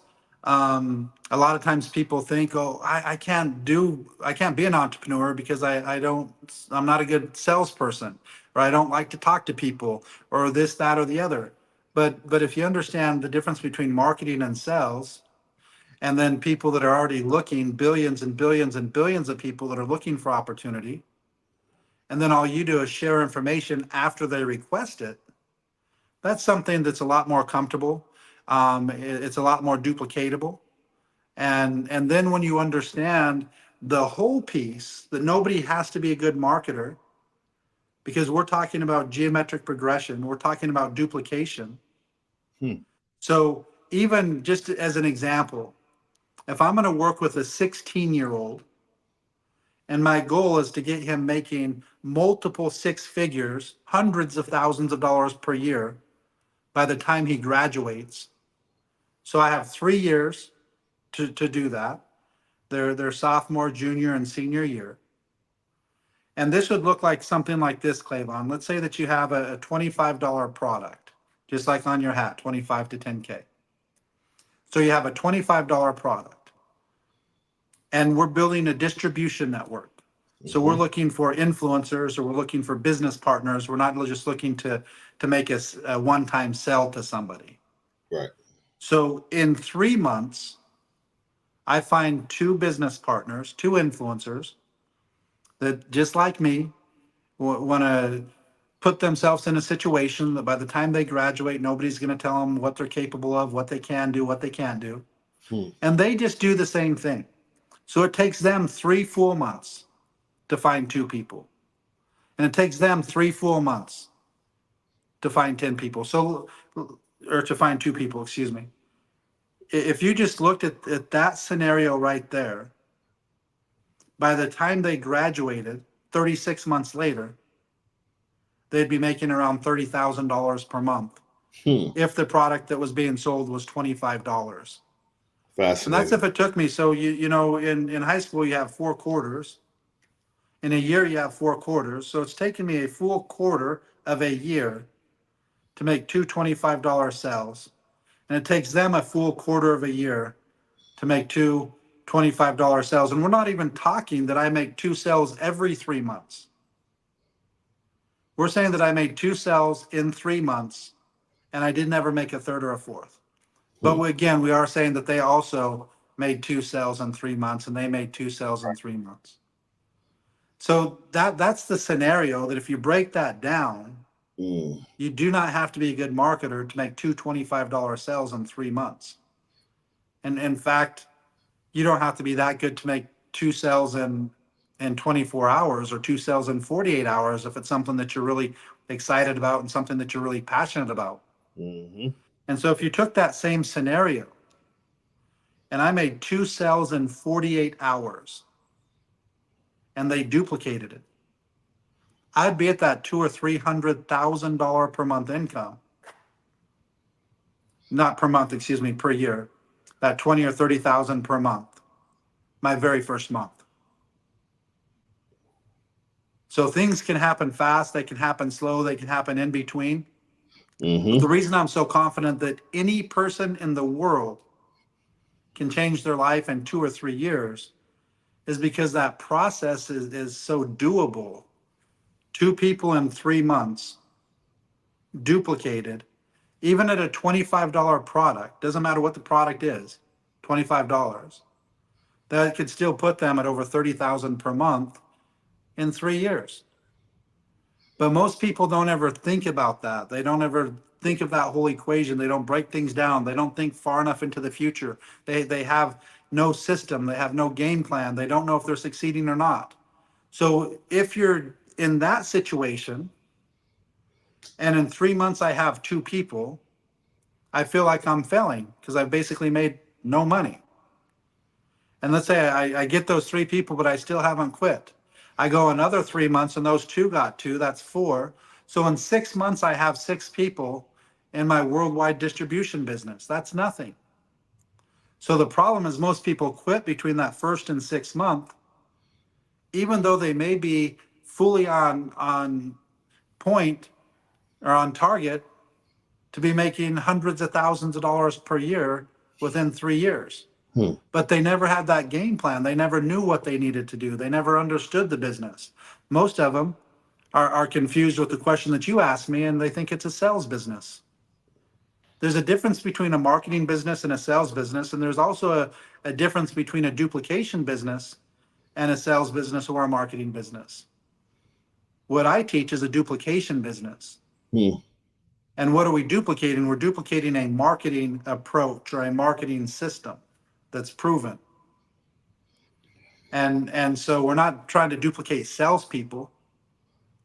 B: A lot of times people think, oh, I can't be an entrepreneur because I'm not a good salesperson, or I don't like to talk to people, or this, that, or the other. But if you understand the difference between marketing and sales, and then people that are already looking, billions and billions and billions of people that are looking for opportunity, and then all you do is share information after they request it, that's something that's a lot more comfortable. It's a lot more duplicatable. And then when you understand the whole piece, that nobody has to be a good marketer, because we're talking about geometric progression, we're talking about duplication.
A: Hmm.
B: So even just as an example, if I'm going to work with a 16-year-old and my goal is to get him making multiple six figures, hundreds of thousands of dollars per year by the time he graduates. So I have 3 years to do that. Their sophomore, junior, and senior year. And this would look like something like this, Clavon. Let's say that you have a $25 product, just like on your hat, 25 to 10K. So you have a $25 product, and we're building a distribution network. So we're looking for influencers, or we're looking for business partners. We're not just looking to make a one-time sell to somebody.
A: Right.
B: So in 3 months, I find two business partners, two influencers that, just like me, want to put themselves in a situation that by the time they graduate, nobody's going to tell them what they're capable of, what they can do, what they can't do.
A: Hmm.
B: And they just do the same thing. So it takes them 3 full months to find two people. And it takes them 3 full months to find 10 people. So, or to find two people, excuse me. If you just looked at that scenario right there, by the time they graduated, 36 months later, they'd be making around $30,000 per month
A: Hmm.
B: if the product that was being sold was $25. And that's
A: Fascinating.
B: if it took me. So you know, in high school you have 4 quarters. In a year you have 4 quarters. So it's taken me a full quarter of a year to make two $25 sales. And it takes them a full quarter of a year to make two $25 sales. And we're not even talking that I make 2 sales every 3 months. We're saying that I made 2 sales in 3 months, and I didn't ever make a third or a fourth. But
A: Hmm.
B: again, we are saying that they also made 2 sales in 3 months, and they made 2 sales in 3 months. So that's the scenario, that if you break that down,
A: Mm.
B: you do not have to be a good marketer to make two $25 sales in 3 months. And in fact, you don't have to be that good to make 2 sales in 24 hours, or 2 sales in 48 hours, if it's something that you're really excited about and something that you're really passionate about.
A: Hmm.
B: And so if you took that same scenario and I made 2 sales in 48 hours and they duplicated it, I'd be at that $200,000 or $300,000 per month income. Not per month, excuse me, per year. That 20 or 30,000 per month, my very first month. So things can happen fast, they can happen slow, they can happen in between. But the
A: Hmm.
B: reason I'm so confident that any person in the world can change their life in 2 or 3 years is because that process is so doable. 2 people in 3 months, duplicated, even at a $25 product, doesn't matter what the product is, $25, that could still put them at over 30,000 per month in 3 years. But most people don't ever think about that. They don't ever think of that whole equation. They don't break things down. They don't think far enough into the future. They have no system. They have no game plan. They don't know if they're succeeding or not. So if you're in that situation, and in 3 months I have 2 people, I feel like I'm failing because I've basically made no money. And let's say I get those 3 people, but I still haven't quit. I go another 3 months and those 2 got 2, that's 4. So in 6 months, I have 6 people in my worldwide distribution business. That's nothing. So the problem is most people quit between that first and 6th month, even though they may be fully on point or on target to be making hundreds of thousands of dollars per year within 3 years. But they never had that game plan. They never knew what they needed to do. They never understood the business. Most of them are confused with the question that you asked me, and they think it's a sales business. There's a difference between a marketing business and a sales business, and there's also a difference between a duplication business and a sales business or a marketing business. What I teach is a duplication business. And what are we duplicating? We're duplicating a marketing approach or a marketing system that's proven. And so we're not trying to duplicate salespeople.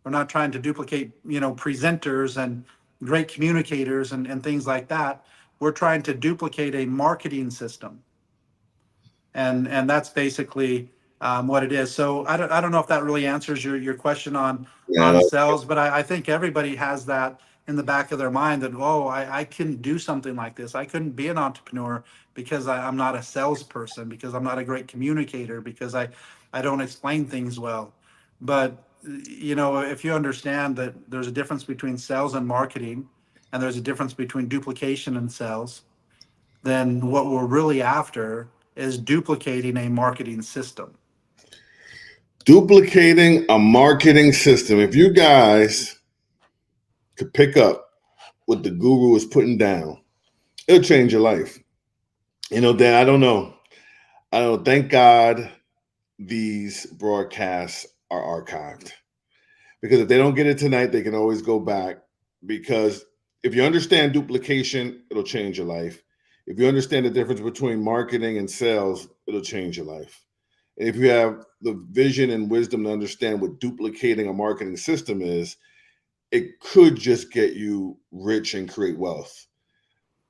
B: We're not trying to duplicate, presenters and great communicators and things like that. We're trying to duplicate a marketing system. And that's basically what it is. So I don't know if that really answers your question on sales, but I think everybody has that in the back of their mind that, oh, I couldn't do something like this. I couldn't be an entrepreneur because I'm not a salesperson, because I'm not a great communicator, because I don't explain things well. But, if you understand that there's a difference between sales and marketing, and there's a difference between duplication and sales, then what we're really after is duplicating a marketing system.
A: Duplicating a marketing system. If you guys could pick up what the guru is putting down, it'll change your life. Dan, I don't know. Thank God these broadcasts are archived, because if they don't get it tonight, they can always go back. Because if you understand duplication, it'll change your life. If you understand the difference between marketing and sales, it'll change your life. And if you have the vision and wisdom to understand what duplicating a marketing system is, it could just get you rich and create wealth.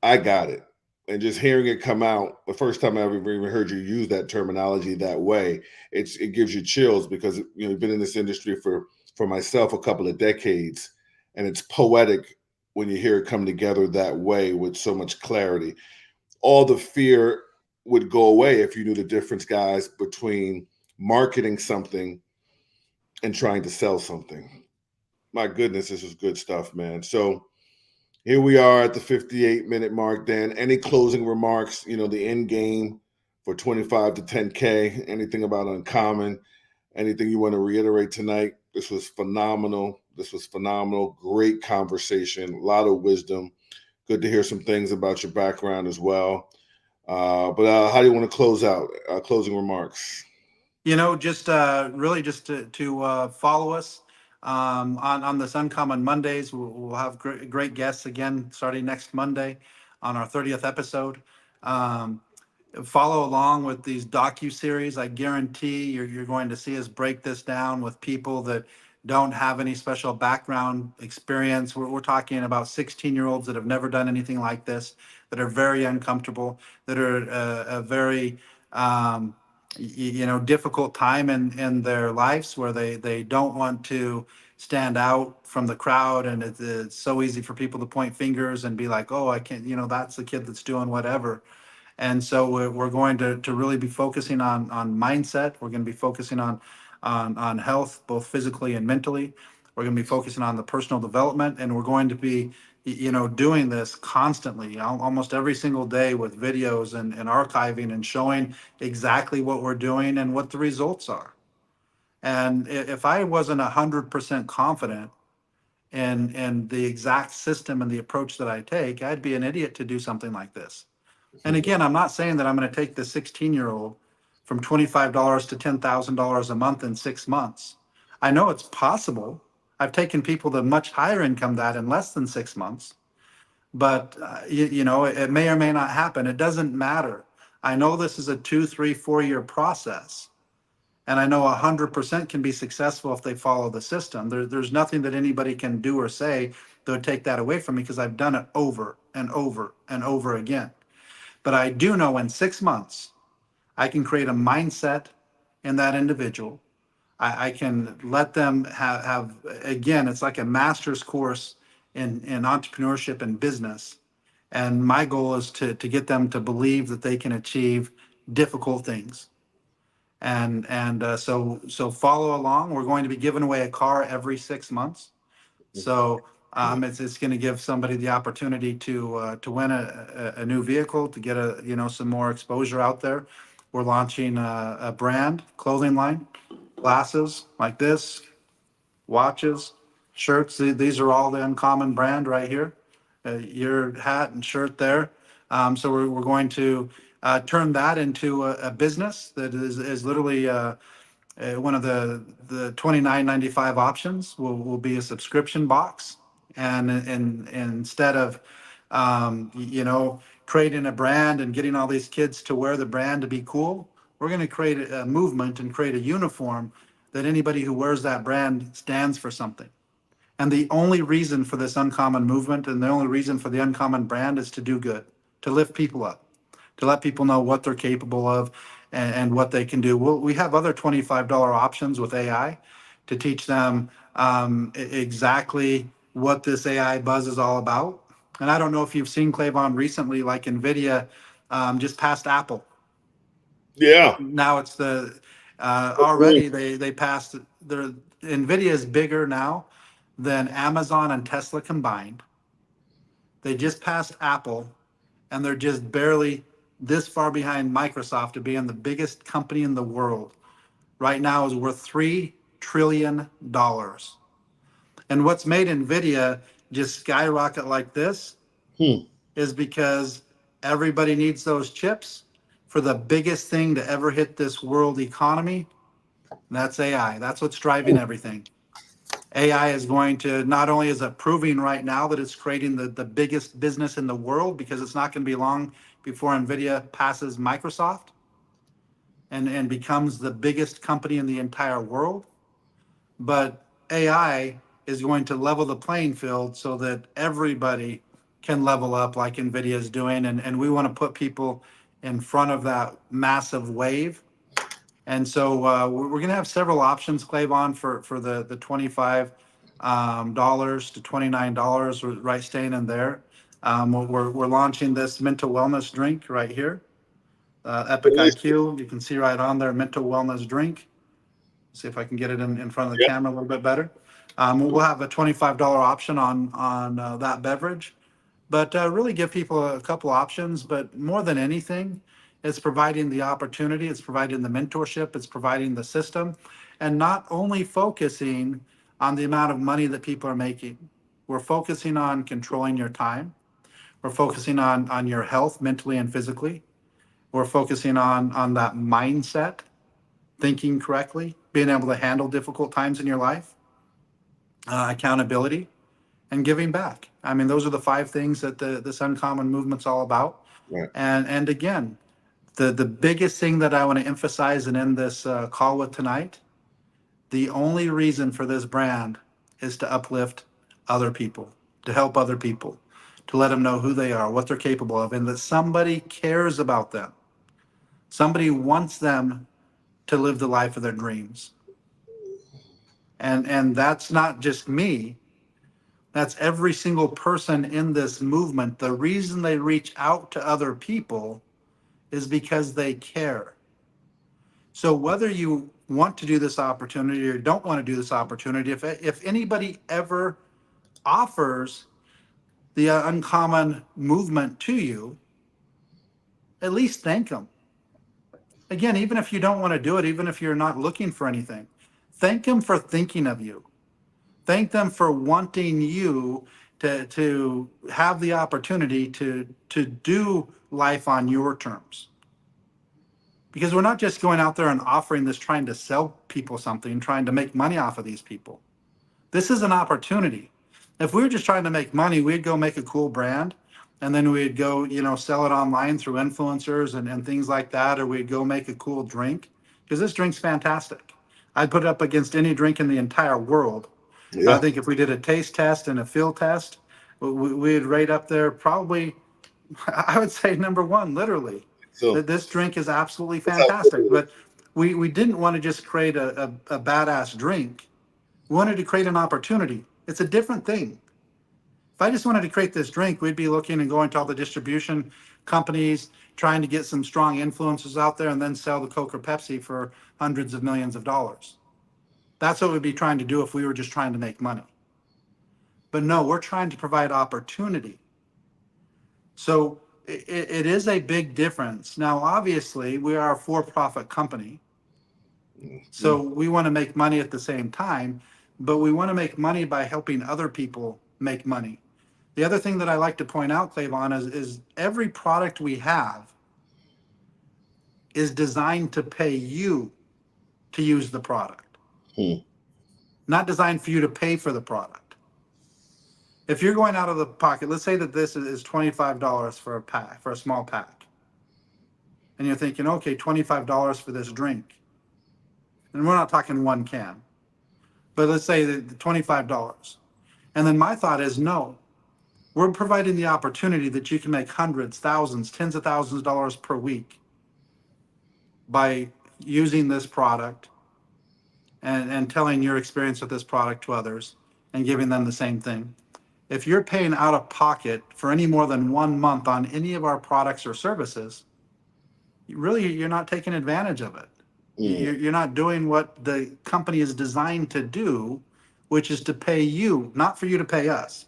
A: I got it. And just hearing it come out, the first time I ever even heard you use that terminology that way, it gives you chills, because you've been in this industry for myself a couple of decades, and it's poetic when you hear it come together that way with so much clarity. All the fear would go away if you knew the difference, guys, between marketing something and trying to sell something. My goodness, this is good stuff, man. So here we are at the 58-minute mark, Dan. Any closing remarks, the end game for 25 to 10K, anything about Uncommon, anything you want to reiterate tonight? This was phenomenal. Great conversation, a lot of wisdom. Good to hear some things about your background as well. But how do you want to close out? Closing remarks.
B: Just really just to follow us on this Uncommon Mondays. We'll have great guests again starting next Monday on our 30th episode. Follow along with these docu-series. I guarantee you're going to see us break this down with people that don't have any special background experience. We're talking about 16-year-olds that have never done anything like this, that are very uncomfortable, that are a very difficult time in their lives, where they don't want to stand out from the crowd, and it's so easy for people to point fingers and be like, oh, I can't, that's the kid that's doing whatever. And so we're going to really be focusing on mindset. We're going to be focusing on health, both physically and mentally. We're going to be focusing on the personal development, and we're going to be doing this constantly, almost every single day, with videos and archiving and showing exactly what we're doing and what the results are. And if I wasn't 100% confident in the exact system and the approach that I take, I'd be an idiot to do something like this. And again, I'm not saying that I'm going to take the 16-year-old from $25 to $10,000 a month in 6 months. I know it's possible. I've taken people to much higher income that in less than 6 months. But, it may or may not happen. It doesn't matter. I know this is a 2, 3, 4-year process. And I know 100% can be successful if they follow the system. There's nothing that anybody can do or say that would take that away from me, because I've done it over and over and over again. But I do know in 6 months, I can create a mindset in that individual. I can let them have, again, it's like a master's course in entrepreneurship and business. And my goal is to get them to believe that they can achieve difficult things. So follow along. We're going to be giving away a car every 6 months. So it's going to give somebody the opportunity to win a new vehicle, to get some more exposure out there. We're launching a brand clothing line, glasses like this, watches, shirts. These are all the Uncommon brand right here. Your hat and shirt there. So we're going to turn that into a business that is literally one of the 29.95 options will be a subscription box, and instead of creating a brand and getting all these kids to wear the brand to be cool, we're going to create a movement and create a uniform that anybody who wears that brand stands for something. And the only reason for this Uncommon movement and the only reason for the Uncommon brand is to do good, to lift people up, to let people know what they're capable of and what they can do. We have other $25 options with AI to teach them exactly what this AI buzz is all about. And I don't know if you've seen, Clavon, recently, like NVIDIA just passed Apple.
A: Yeah.
B: Now it's already they passed, NVIDIA is bigger now than Amazon and Tesla combined. They just passed Apple, and they're just barely this far behind Microsoft to being the biggest company in the world. Right now is worth $3 trillion. And what's made NVIDIA just skyrocket like this
A: Hmm.
B: is because everybody needs those chips for the biggest thing to ever hit this world economy. And that's AI. That's what's driving everything. AI is going to, not only is it proving right now that it's creating the biggest business in the world, because it's not going to be long before NVIDIA passes Microsoft and becomes the biggest company in the entire world. But AI is going to level the playing field so that everybody can level up like NVIDIA is doing. And we want to put people in front of that massive wave. And so we're going to have several options, Clavon, for the $25 to $29, right, staying in there. We're launching this mental wellness drink right here, Epic IQ. You can see right on there, mental wellness drink. See if I can get it in front of the
A: Yeah.
B: camera a little bit better. We'll have a $25 option on that beverage, but really give people a couple options. But more than anything, it's providing the opportunity, it's providing the mentorship, it's providing the system, and not only focusing on the amount of money that people are making. We're focusing on controlling your time. We're focusing on your health, mentally and physically. We're focusing on that mindset, thinking correctly, being able to handle difficult times in your life, accountability, and giving back. I mean, those are the five things that this Uncommon movement's all about.
A: Right.
B: And again, the biggest thing that I want to emphasize and end this call with tonight, the only reason for this brand is to uplift other people, to help other people, to let them know who they are, what they're capable of, and that somebody cares about them. Somebody wants them to live the life of their dreams. And that's not just me. That's every single person in this movement. The reason they reach out to other people is because they care. So whether you want to do this opportunity or don't want to do this opportunity, if anybody ever offers the Uncommon movement to you, at least thank them. Again, even if you don't want to do it, even if you're not looking for anything, thank them for thinking of you. Thank them for wanting you to have the opportunity to do life on your terms. Because we're not just going out there and offering this, trying to sell people something, trying to make money off of these people. This is an opportunity. If we were just trying to make money, we'd go make a cool brand and then we'd go, sell it online through influencers and things like that, or we'd go make a cool drink, because this drink's fantastic. I'd put it up against any drink in the entire world. I
A: Yeah.
B: think if we did a taste test and a feel test, we'd rate up there probably, I would say, number one, literally.
A: still.
B: This drink is absolutely
A: That's how good
B: fantastic.
A: it is.
B: But we didn't want to just create a badass drink. We wanted to create an opportunity. It's a different thing. If I just wanted to create this drink, we'd be looking and going to all the distribution companies, trying to get some strong influencers out there and then sell the Coke or Pepsi for hundreds of millions of dollars. That's what we'd be trying to do if we were just trying to make money. But no, we're trying to provide opportunity. So it is a big difference. Now, obviously, we are a for-profit company. So we want to make money at the same time, but we want to make money by helping other people make money. The other thing that I like to point out, Clavon, is every product we have is designed to pay you to use the product, not designed for you to pay for the product. If you're going out of the pocket, let's say that this is $25 for a pack, for a small pack, and you're thinking, okay, $25 for this drink, and we're not talking one can, but let's say that $25. And then my thought is, no, we're providing the opportunity that you can make hundreds, thousands, tens of thousands of dollars per week by using this product and telling your experience with this product to others and giving them the same thing. If you're paying out of pocket for any more than 1 month on any of our products or services, you're not taking advantage of it. You're not doing what the company is designed to do, which is to pay you, not for you to pay us.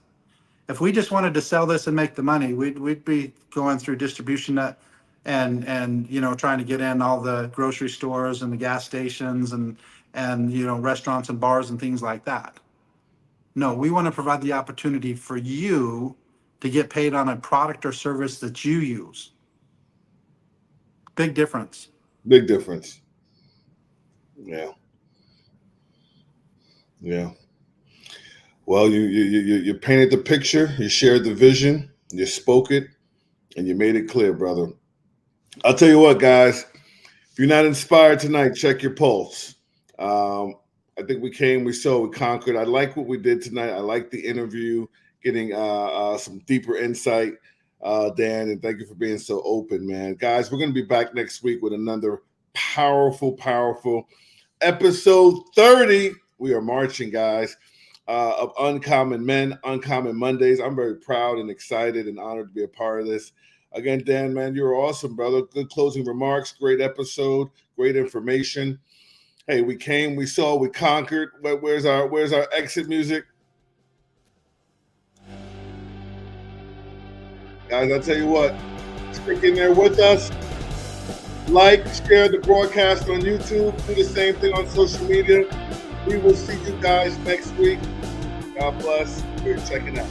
B: If we just wanted to sell this and make the money, we'd be going through distribution and trying to get in all the grocery stores and the gas stations and restaurants and bars and things like that. No, we want to provide the opportunity for you to get paid on a product or service that you use. Big difference.
A: Big difference. Yeah. Yeah. Well, you painted the picture, you shared the vision, you spoke it, and you made it clear, brother. I'll tell you what, guys, if you're not inspired tonight, check your pulse. I think we came, we saw, we conquered. I like what we did tonight. I like the interview, getting some deeper insight, Dan, and thank you for being so open, man. Guys, we're going to be back next week with another powerful episode 30. We are marching, guys. Of Uncommon Men, Uncommon Mondays. I'm very proud and excited and honored to be a part of this. Again, Dan, man, you're awesome, brother. Good closing remarks. Great episode. Great information. Hey, we came, we saw, we conquered. Where's our exit music? Guys, I'll tell you what. Stick in there with us. Like, share the broadcast on YouTube. Do the same thing on social media. We will see you guys next week. God bless. We're checking out.